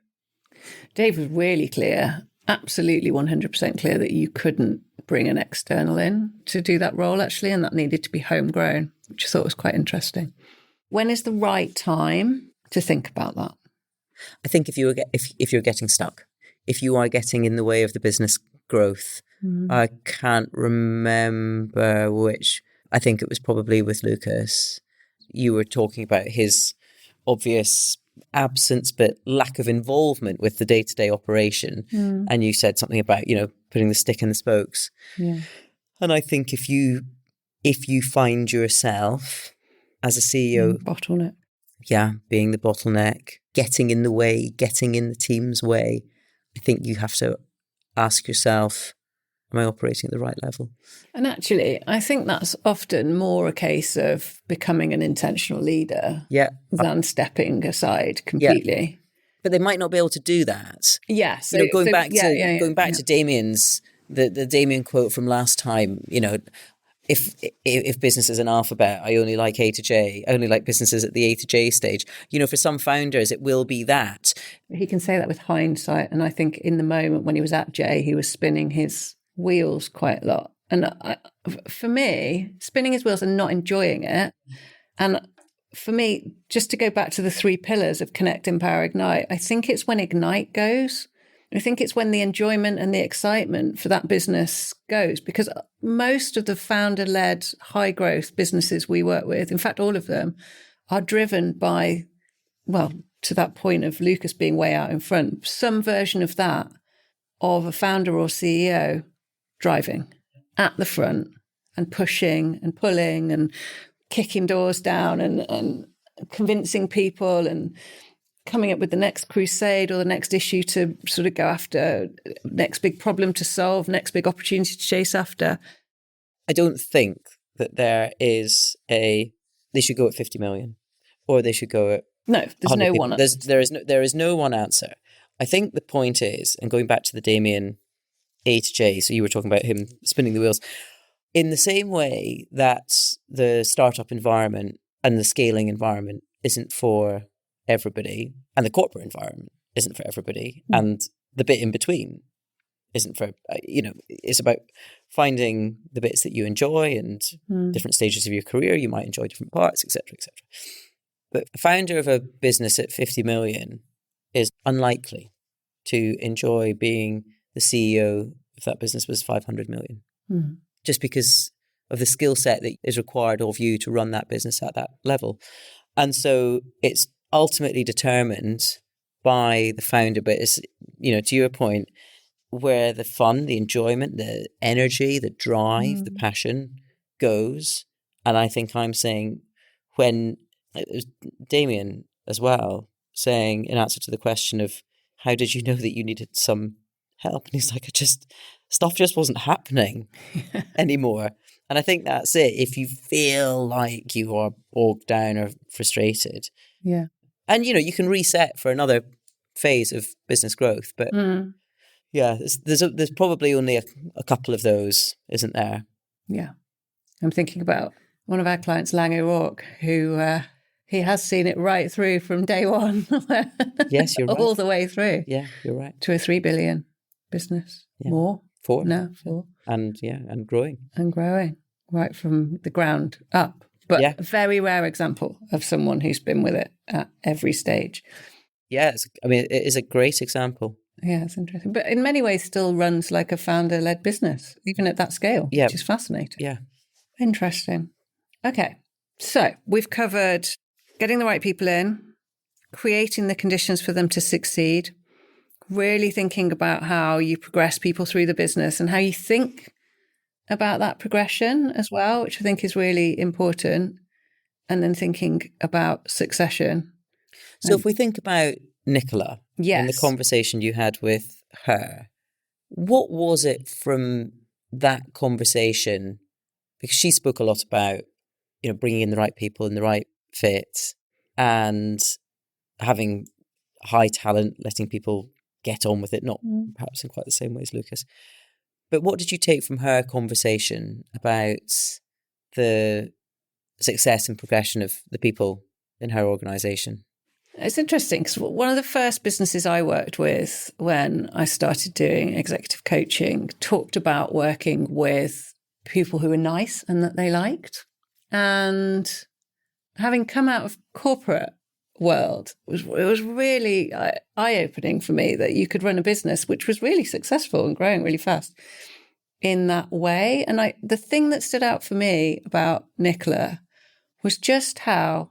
Dave was really clear, absolutely 100% clear, that you couldn't bring an external in to do that role, actually, and that needed to be homegrown, which I thought was quite interesting. When is the right time to think about that? I think if you're getting stuck, if you are getting in the way of the business growth, I can't remember which. I think it was probably with Lucas. You were talking about his obvious absence but lack of involvement with the day-to-day operation, and you said something about putting the stick in the spokes. And I think if you find yourself as a CEO bottleneck, being the bottleneck, getting in the way, getting in the team's way, I think you have to ask yourself, am I operating at the right level? And actually, I think that's often more a case of becoming an intentional leader than stepping aside completely. Yeah. But they might not be able to do that. Yeah. So, going back to Damien's the Damien quote from last time, if business is an alphabet, I only like A to J. I only like businesses at the A to J stage. For some founders, it will be that. He can say that with hindsight. And I think in the moment when he was at J, he was spinning his wheels quite a lot. And for me, spinning his wheels and not enjoying it. And for me, just to go back to the 3 pillars of Connect, Empower, Ignite, I think it's when Ignite goes. I think it's when the enjoyment and the excitement for that business goes, because most of the founder-led high-growth businesses we work with, in fact, all of them, are driven by, well, to that point of Lucas being way out in front, some version of that, of a founder or CEO driving at the front and pushing and pulling and kicking doors down and convincing people and coming up with the next crusade or the next issue to sort of go after, next big problem to solve, next big opportunity to chase after. I don't think that they should go at 50 million or they should go at no, there's no people. one answer. There is no one answer. I think the point is, and going back to the Damien A to J, so you were talking about him spinning the wheels, in the same way that the startup environment and the scaling environment isn't for everybody, and the corporate environment isn't for everybody, and the bit in between isn't for, it's about finding the bits that you enjoy and different stages of your career. You might enjoy different parts, etc., etc. But a founder of a business at 50 million is unlikely to enjoy being the CEO if that business was 500 million, just because of the skill set that is required of you to run that business at that level. And so it's ultimately determined by the founder, but it's, to your point, where the fun, the enjoyment, the energy, the drive, the passion goes. And I think I'm saying, when it was Damien as well, saying in answer to the question of how did you know that you needed some help? And he's like, stuff just wasn't happening anymore. And I think that's it. If you feel like you are bogged down or frustrated, yeah. And, you can reset for another phase of business growth. But yeah, there's probably only a couple of those, isn't there? Yeah. I'm thinking about one of our clients, Lang O'Rourke, who he has seen it right through from day one. Yes, you're right. All the way through. Yeah, you're right. To a 3 billion business. Yeah. More. 4. No, 4. And and growing. And growing right from the ground up. But a very rare example of someone who's been with it at every stage. Yeah, it is a great example. Yeah, it's interesting. But in many ways still runs like a founder-led business, even at that scale, which is fascinating. Yeah. Interesting. Okay, so we've covered getting the right people in, creating the conditions for them to succeed, really thinking about how you progress people through the business and how you think about that progression as well, which I think is really important. And then thinking about succession. So if we think about Nicola and the conversation you had with her, what was it from that conversation? Because she spoke a lot about, bringing in the right people in the right fit and having high talent, letting people get on with it, not perhaps in quite the same way as Lucas. But what did you take from her conversation about the success and progression of the people in her organisation? It's interesting because one of the first businesses I worked with when I started doing executive coaching talked about working with people who were nice and that they liked. And having come out of corporate world, it was really eye-opening for me that you could run a business which was really successful and growing really fast in that way. And the thing that stood out for me about Nicola was just how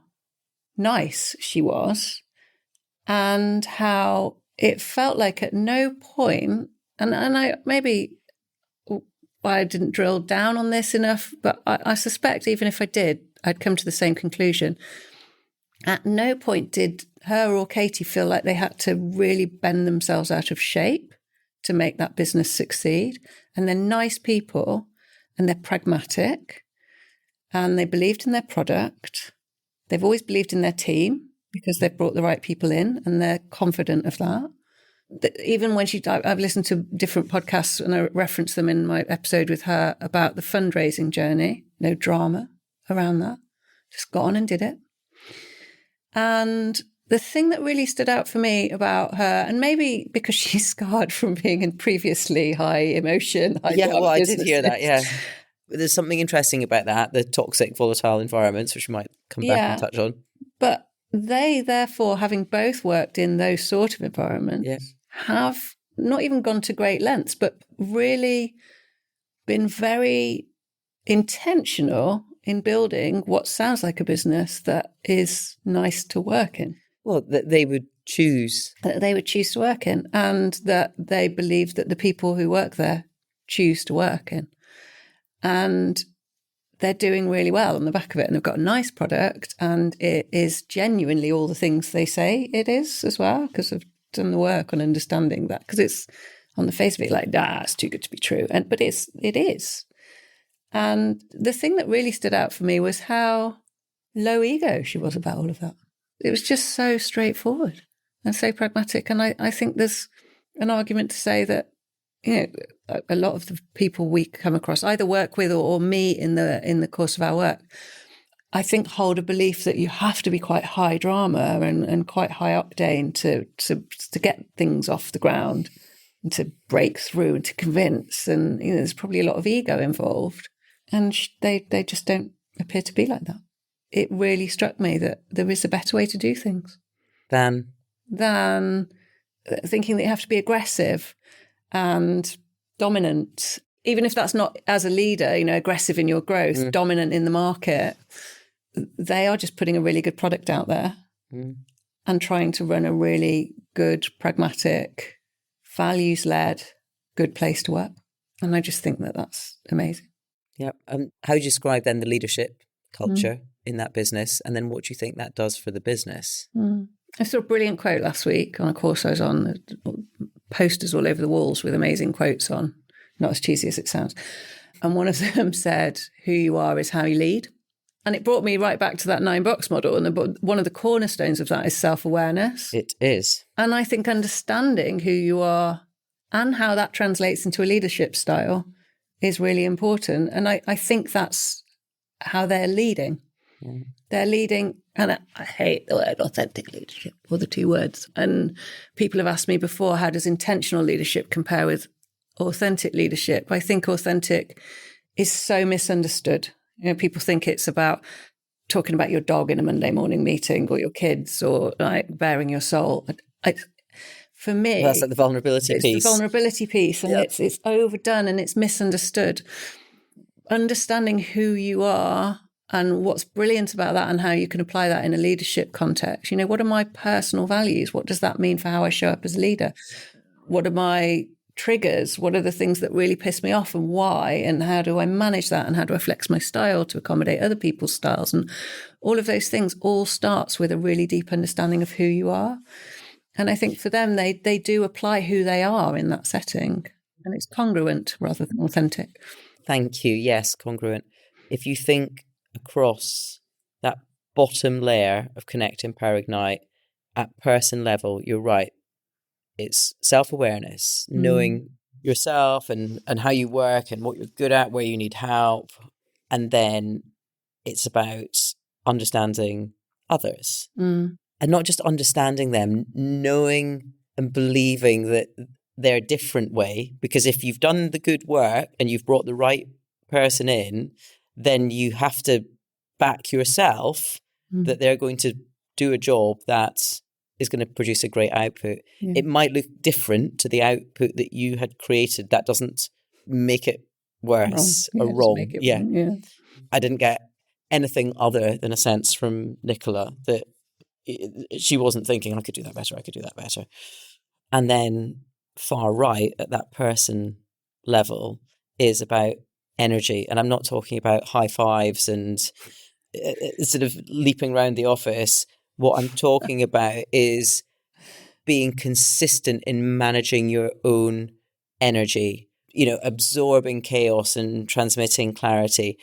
nice she was and how it felt like at no point, and I maybe I didn't drill down on this enough, but I suspect even if I did, I'd come to the same conclusion. At no point did her or Katie feel like they had to really bend themselves out of shape to make that business succeed. And they're nice people and they're pragmatic and they believed in their product. They've always believed in their team because they've brought the right people in and they're confident of that. even when I've listened to different podcasts and I reference them in my episode with her about the fundraising journey, no drama around that, just got on and did it. And the thing that really stood out for me about her, and maybe because she's scarred from being in previously high emotion, I did hear that, yeah. There's something interesting about that, the toxic, volatile environments, which we might come back and touch on. But they, therefore, having both worked in those sort of environments, have not even gone to great lengths, but really been very intentional in building what sounds like a business that is nice to work in. Well, that they would choose. That they would choose to work in, and that they believe that the people who work there choose to work in. And they're doing really well on the back of it, and they've got a nice product, and it is genuinely all the things they say it is as well, because I've done the work on understanding that, because it's on the face of it like, it's too good to be true. But it is. And the thing that really stood out for me was how low ego she was about all of that. It was just so straightforward and so pragmatic. And I think there's an argument to say that, a lot of the people we come across, either work with or meet in the course of our work, I think hold a belief that you have to be quite high drama and quite high octane to get things off the ground and to break through and to convince. And there's probably a lot of ego involved. And they just don't appear to be like that. It really struck me that there is a better way to do things than thinking that you have to be aggressive and dominant, even if that's not as a leader, aggressive in your growth, dominant in the market. They are just putting a really good product out there and trying to run a really good, pragmatic, values-led, good place to work. And I just think that that's amazing. Yeah. How do you describe then the leadership culture in that business? And then what do you think that does for the business? I saw a brilliant quote last week on a course I was on, posters all over the walls with amazing quotes on, not as cheesy as it sounds. And one of them said, who you are is how you lead. And it brought me right back to that 9-box model. And one of the cornerstones of that is self-awareness. It is. And I think understanding who you are and how that translates into a leadership style is really important. And I think that's how they're leading. They're leading, and I hate the word authentic leadership, or the two words. And people have asked me before, how does intentional leadership compare with authentic leadership? I think authentic is so misunderstood. People think it's about talking about your dog in a Monday morning meeting, or your kids, or like bearing your soul. For me, that's like the vulnerability piece. The vulnerability piece, and it's overdone and it's misunderstood. Understanding who you are and what's brilliant about that and how you can apply that in a leadership context. What are my personal values? What does that mean for how I show up as a leader? What are my triggers? What are the things that really piss me off and why? And how do I manage that? And how do I flex my style to accommodate other people's styles? And all of those things all starts with a really deep understanding of who you are. And I think for them, they do apply who they are in that setting. And it's congruent rather than authentic. Thank you. Yes, congruent. If you think across that bottom layer of Connect, Empower, Ignite at person level, you're right. It's self-awareness, knowing yourself and how you work and what you're good at, where you need help. And then it's about understanding others. And not just understanding them, knowing and believing that they're a different way. Because if you've done the good work and you've brought the right person in, then you have to back yourself that they're going to do a job that is going to produce a great output. It might look different to the output that you had created. That doesn't make it worse or wrong. Wrong. I didn't get anything other than a sense from Nicola that she wasn't thinking, I could do that better. And then far right at that person level is about energy. And I'm not talking about high fives and sort of leaping around the office. What I'm talking about is being consistent in managing your own energy, absorbing chaos and transmitting clarity.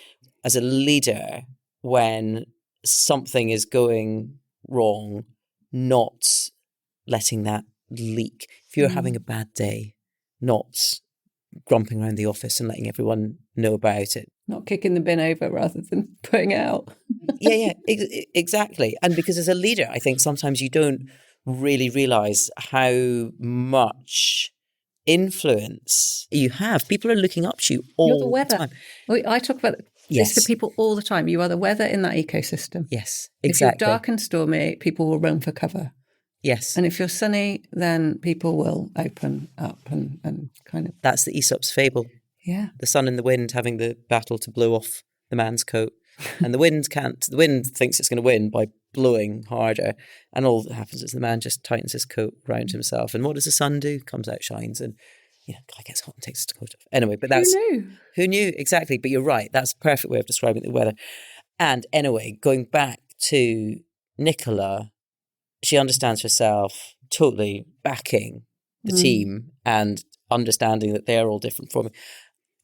As a leader, when something is going wrong, not letting that leak. If you're having a bad day, not grumping around the office and letting everyone know about it. Not kicking the bin over rather than putting it out. Exactly. And because as a leader, I think sometimes you don't really realise how much influence you have. People are looking up to you You're the all weather. the time. I talk about this to people all the time. You are the weather in that ecosystem. Yes, exactly. If you're dark and stormy, people will run for cover. Yes. And if you're sunny, then people will open up and kind of... That's the Aesop's fable. Yeah. The sun and the wind having the battle to blow off the man's coat. And the wind thinks it's going to win by blowing harder. And all that happens is the man just tightens his coat around himself. And what does the sun do? Comes out, shines, and guy gets hot and takes his coat off. Anyway, but that's... Who knew? Exactly. But you're right. That's a perfect way of describing the weather. And anyway, going back to Nicola, she understands herself, totally backing the team and understanding that they're all different from me.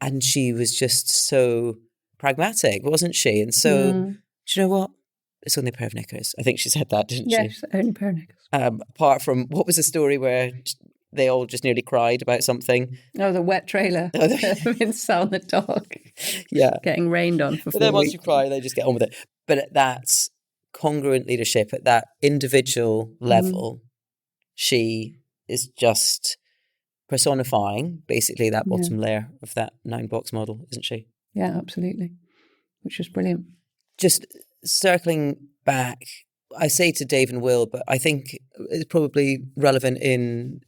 And she was just so pragmatic, wasn't she? And so, do you know what? It's only a pair of knickers. I think she said that, didn't she? Yes, only a pair of knickers. Apart from, what was the story where they all just nearly cried about something? Oh, the wet trailer. In Sal the dog. Yeah. Getting rained on for 4 weeks. But then once you cry, they just get on with it. But that's congruent leadership at that individual level. She is just personifying basically that bottom layer of that 9-box model, isn't she? Yeah, absolutely. Which was brilliant. Just circling back, I say to Dave and Will, but I think it's probably relevant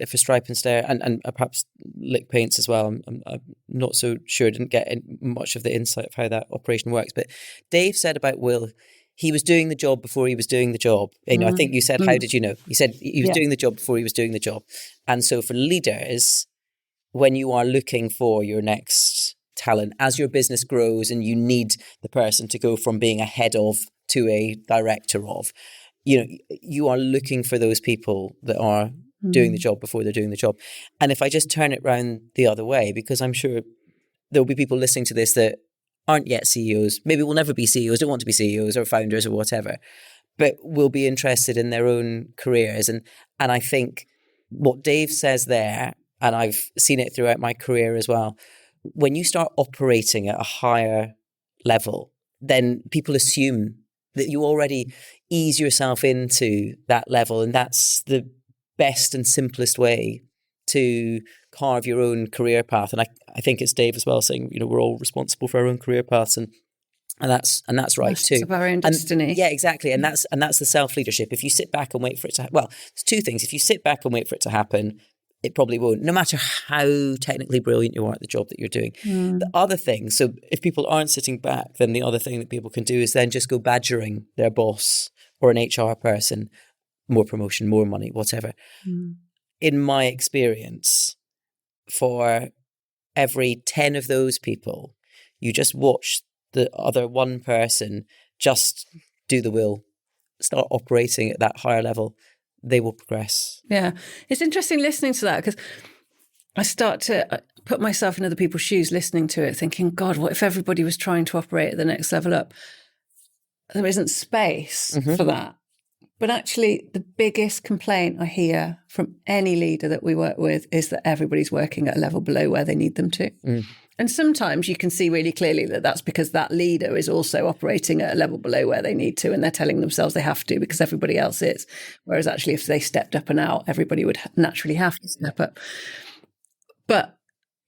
for Stripe and Stare and perhaps Lick Paints as well. I'm not so sure, I didn't get much of the insight of how that operation works. But Dave said about Will, he was doing the job before he was doing the job. I think you said, how did you know? He said he was doing the job before he was doing the job. And so for leaders, when you are looking for your next talent, as your business grows and you need the person to go from being a head of to a director of, you are looking for those people that are doing the job before they're doing the job. And if I just turn it round the other way, because I'm sure there'll be people listening to this that aren't yet CEOs, maybe will never be CEOs, don't want to be CEOs or founders or whatever, but will be interested in their own careers. And I think what Dave says there, and I've seen it throughout my career as well, when you start operating at a higher level, then people assume that you already ease yourself into that level. And that's the best and simplest way to carve your own career path. And I think it's Dave as well saying, we're all responsible for our own career paths, and that's right too. It's of our own destiny. Yeah, exactly. And that's the self-leadership. If you sit back and wait for it to well, there's two things. If you sit back and wait for it to happen, it probably won't, no matter how technically brilliant you are at the job that you're doing. The other thing, so if people aren't sitting back, then the other thing that people can do is then just go badgering their boss or an HR person, more promotion, more money, whatever. In my experience, for every 10 of those people, you just watch the other one person just do the will, start operating at that higher level. They will progress. Yeah. It's interesting listening to that, because I start to put myself in other people's shoes listening to it, thinking, God, what if everybody was trying to operate at the next level up? There isn't space for that. But actually, the biggest complaint I hear from any leader that we work with is that everybody's working at a level below where they need them to. And sometimes you can see really clearly that that's because that leader is also operating at a level below where they need to, and they're telling themselves they have to because everybody else is. Whereas actually, if they stepped up and out, everybody would naturally have to step up. But,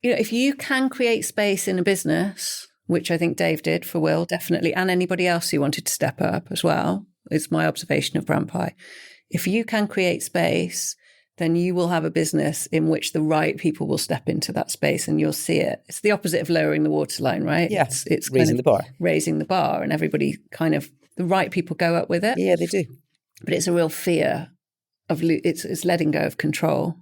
if you can create space in a business, which I think Dave did for Will, definitely, and anybody else who wanted to step up as well, is my observation of Brandpie. If you can create space, then you will have a business in which the right people will step into that space and you'll see it. It's the opposite of lowering the waterline, right? Yeah, it's raising the bar. Raising the bar, and everybody the right people go up with it. Yeah, they do. But it's a real fear of, it's letting go of control.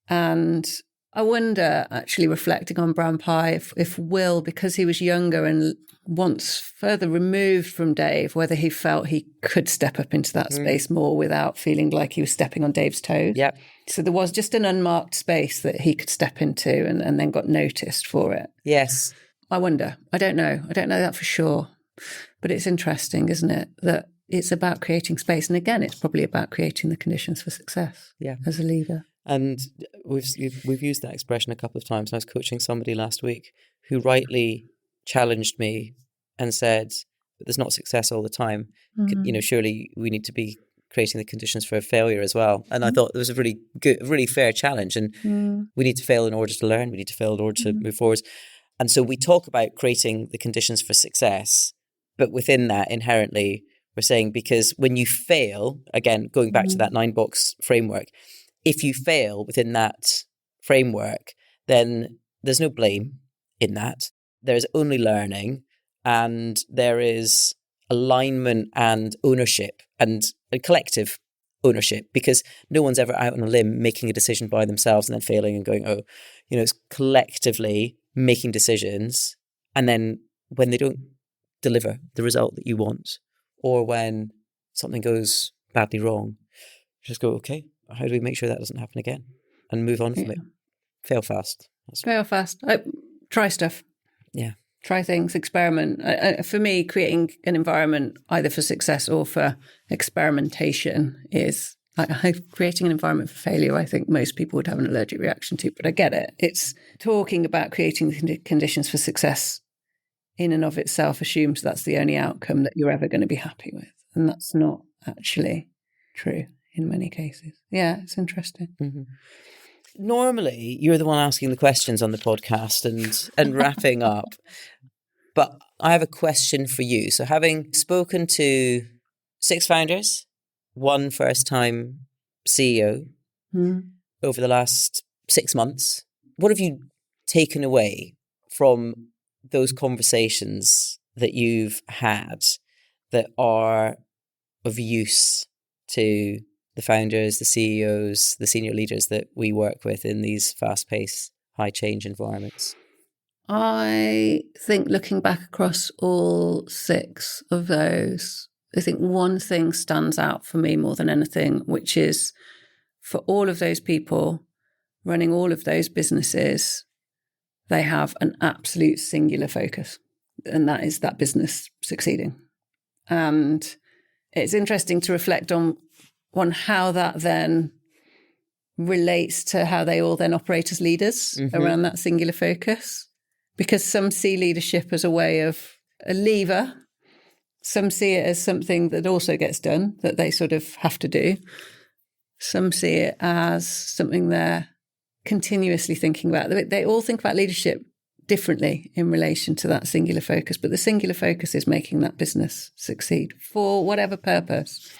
And I wonder, actually reflecting on Brandpie, if Will, because he was younger and once further removed from Dave, whether he felt he could step up into that space more without feeling like he was stepping on Dave's toes. Yeah. So there was just an unmarked space that he could step into and then got noticed for it. Yes. I wonder. I don't know that for sure. But it's interesting, isn't it? That it's about creating space. And again, it's probably about creating the conditions for success as a leader. And we've used that expression a couple of times. I was coaching somebody last week who rightly challenged me and said, but there's not success all the time. Surely we need to be creating the conditions for failure as well. And I thought it was a really good, really fair challenge. And we need to fail in order to learn. We need to fail in order to move forward. And so we talk about creating the conditions for success, but within that, inherently, we're saying, because when you fail, again, going back to that 9-box framework, if you fail within that framework, then there's no blame in that. There's only learning, and there is alignment and ownership and a collective ownership, because no one's ever out on a limb making a decision by themselves and then failing and going, it's collectively making decisions. And then when they don't deliver the result that you want, or when something goes badly wrong, just go, okay, how do we make sure that doesn't happen again and move on from it? Fail fast. Fail fast. Try stuff. Yeah. Try things, experiment. For me, creating an environment either for success or for experimentation is creating an environment for failure. I think most people would have an allergic reaction to, but I get it. It's talking about creating the conditions for success in and of itself assumes that's the only outcome that you're ever going to be happy with. And that's not actually true in many cases. Yeah, it's interesting. Mm-hmm. Normally, you're the one asking the questions on the podcast and wrapping up. But I have a question for you. So having spoken to 6 founders, 1 first-time CEO over the last 6 months, what have you taken away from those conversations that you've had that are of use to the founders, the CEOs, the senior leaders that we work with in these fast-paced, high-change environments? I think looking back across all 6 of those, I think one thing stands out for me more than anything, which is for all of those people running all of those businesses, they have an absolute singular focus, and that is that business succeeding. And it's interesting to reflect on how that then relates to how they all then operate as leaders around that singular focus. Because some see leadership as a way of a lever. Some see it as something that also gets done, that they sort of have to do. Some see it as something they're continuously thinking about. They all think about leadership differently in relation to that singular focus, but the singular focus is making that business succeed for whatever purpose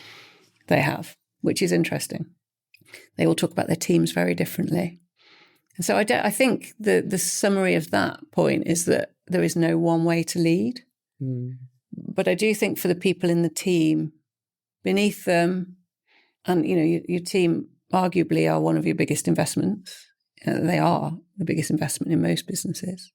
they have, which is interesting. They all talk about their teams very differently. And so I think the summary of that point is that there is no one way to lead. But I do think for the people in the team beneath them, and your team arguably are one of your biggest investments. They are the biggest investment in most businesses.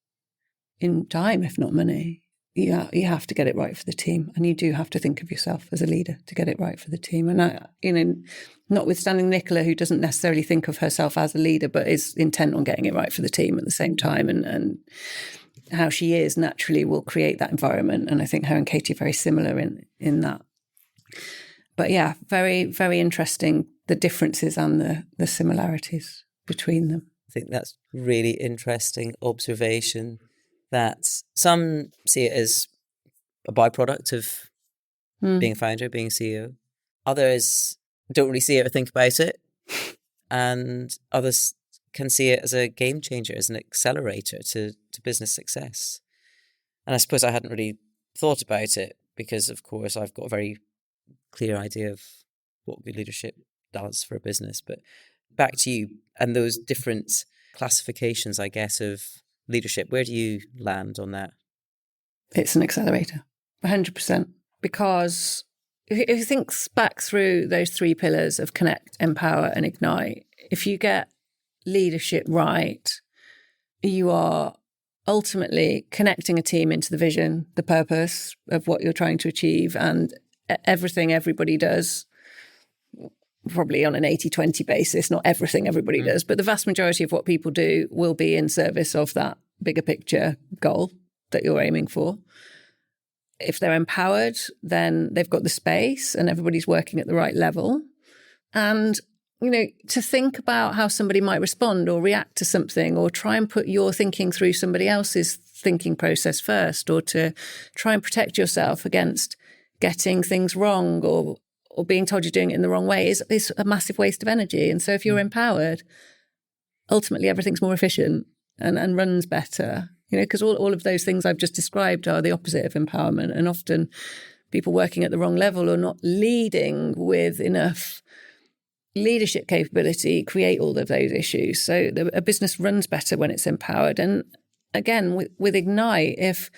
In time, if not money, you have to get it right for the team, and you do have to think of yourself as a leader to get it right for the team. And notwithstanding Nicola, who doesn't necessarily think of herself as a leader, but is intent on getting it right for the team at the same time, and how she is naturally will create that environment. And I think her and Katie are very similar in that. But yeah, very, very interesting, the differences and the similarities between them. I think that's really interesting observation, that some see it as a byproduct of being a founder, being a CEO. Others don't really see it or think about it. And others can see it as a game changer, as an accelerator to business success. And I suppose I hadn't really thought about it because, of course, I've got a very clear idea of what good leadership does for a business. But back to you and those different classifications, I guess, of leadership. Where do you land on that? It's an accelerator, 100%. Because if you think back through those 3 pillars of connect, empower, and ignite, if you get leadership right, you are ultimately connecting a team into the vision, the purpose of what you're trying to achieve, and everything everybody does, probably on an 80-20 basis, not everything everybody does, but the vast majority of what people do will be in service of that bigger picture goal that you're aiming for. If they're empowered, then they've got the space and everybody's working at the right level. And, to think about how somebody might respond or react to something, or try and put your thinking through somebody else's thinking process first, or to try and protect yourself against getting things wrong or being told you're doing it in the wrong way is a massive waste of energy. And so if you're empowered, ultimately everything's more efficient and runs better, because all of those things I've just described are the opposite of empowerment. And often people working at the wrong level or not leading with enough leadership capability create all of those issues. So a business runs better when it's empowered. And again, with Ignite, if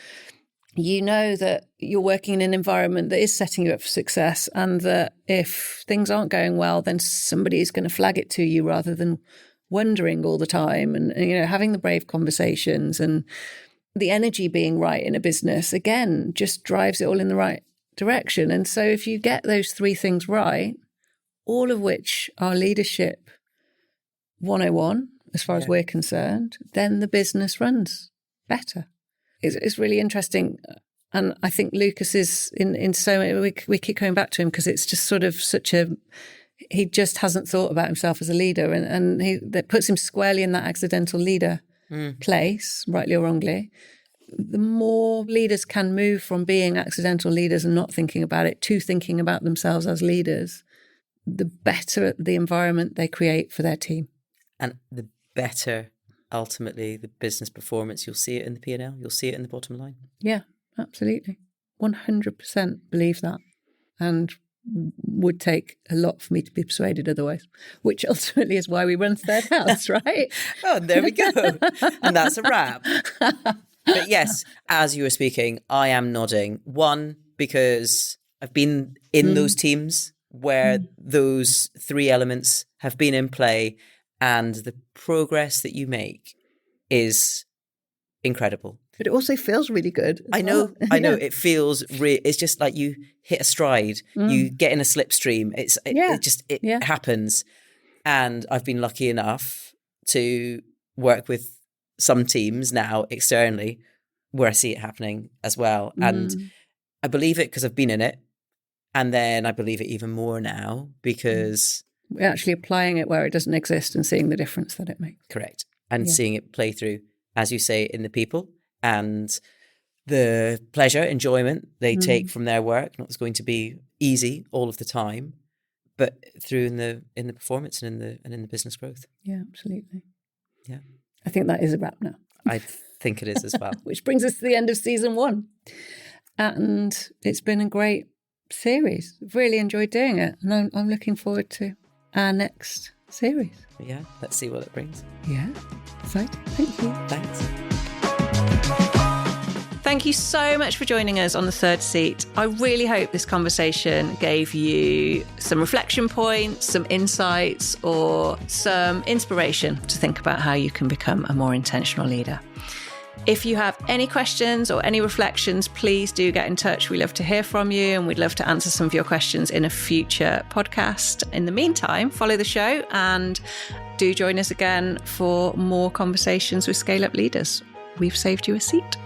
you know that you're working in an environment that is setting you up for success, and that if things aren't going well, then somebody is going to flag it to you rather than wondering all the time, and having the brave conversations and the energy being right in a business, again, just drives it all in the right direction. And so if you get those three things right, all of which are leadership 101, as far as we're concerned, then the business runs better. It's really interesting. And I think Lucas is in so many, we keep coming back to him because it's just sort of he just hasn't thought about himself as a leader, and that puts him squarely in that accidental leader place, rightly or wrongly. The more leaders can move from being accidental leaders and not thinking about it to thinking about themselves as leaders, the better the environment they create for their team. And the better, ultimately, the business performance. You'll see it in the P&L. You'll see it in the bottom line. Yeah, absolutely. 100% believe that. And would take a lot for me to be persuaded otherwise, which ultimately is why we run Third House, right? Oh, there we go. And that's a wrap. But yes, as you were speaking, I am nodding. One, because I've been in those teams where those three elements have been in play, and the progress that you make is incredible. But it also feels really good. I know. It feels it's just like you hit a stride, you get in a slipstream. It happens. And I've been lucky enough to work with some teams now externally where I see it happening as well. And I believe it because I've been in it. And then I believe it even more now because we're actually applying it where it doesn't exist and seeing the difference that it makes. Correct. And seeing it play through, as you say, in the people and the pleasure, enjoyment they take from their work. Not it's going to be easy all of the time, but through in the performance and in the business growth. Yeah, absolutely. Yeah. I think that is a wrap now. I think it is as well. Which brings us to the end of season 1. And it's been a great series. I've really enjoyed doing it. And I'm looking forward to our next series. Yeah, let's see what it brings. Yeah, exciting. Thank you. Thanks. Thank you so much for joining us on The Third Seat. I really hope this conversation gave you some reflection points, some insights, or some inspiration to think about how you can become a more intentional leader. If you have any questions or any reflections, please do get in touch. We love to hear from you, and we'd love to answer some of your questions in a future podcast. In the meantime, follow the show and do join us again for more conversations with scale-up leaders. We've saved you a seat.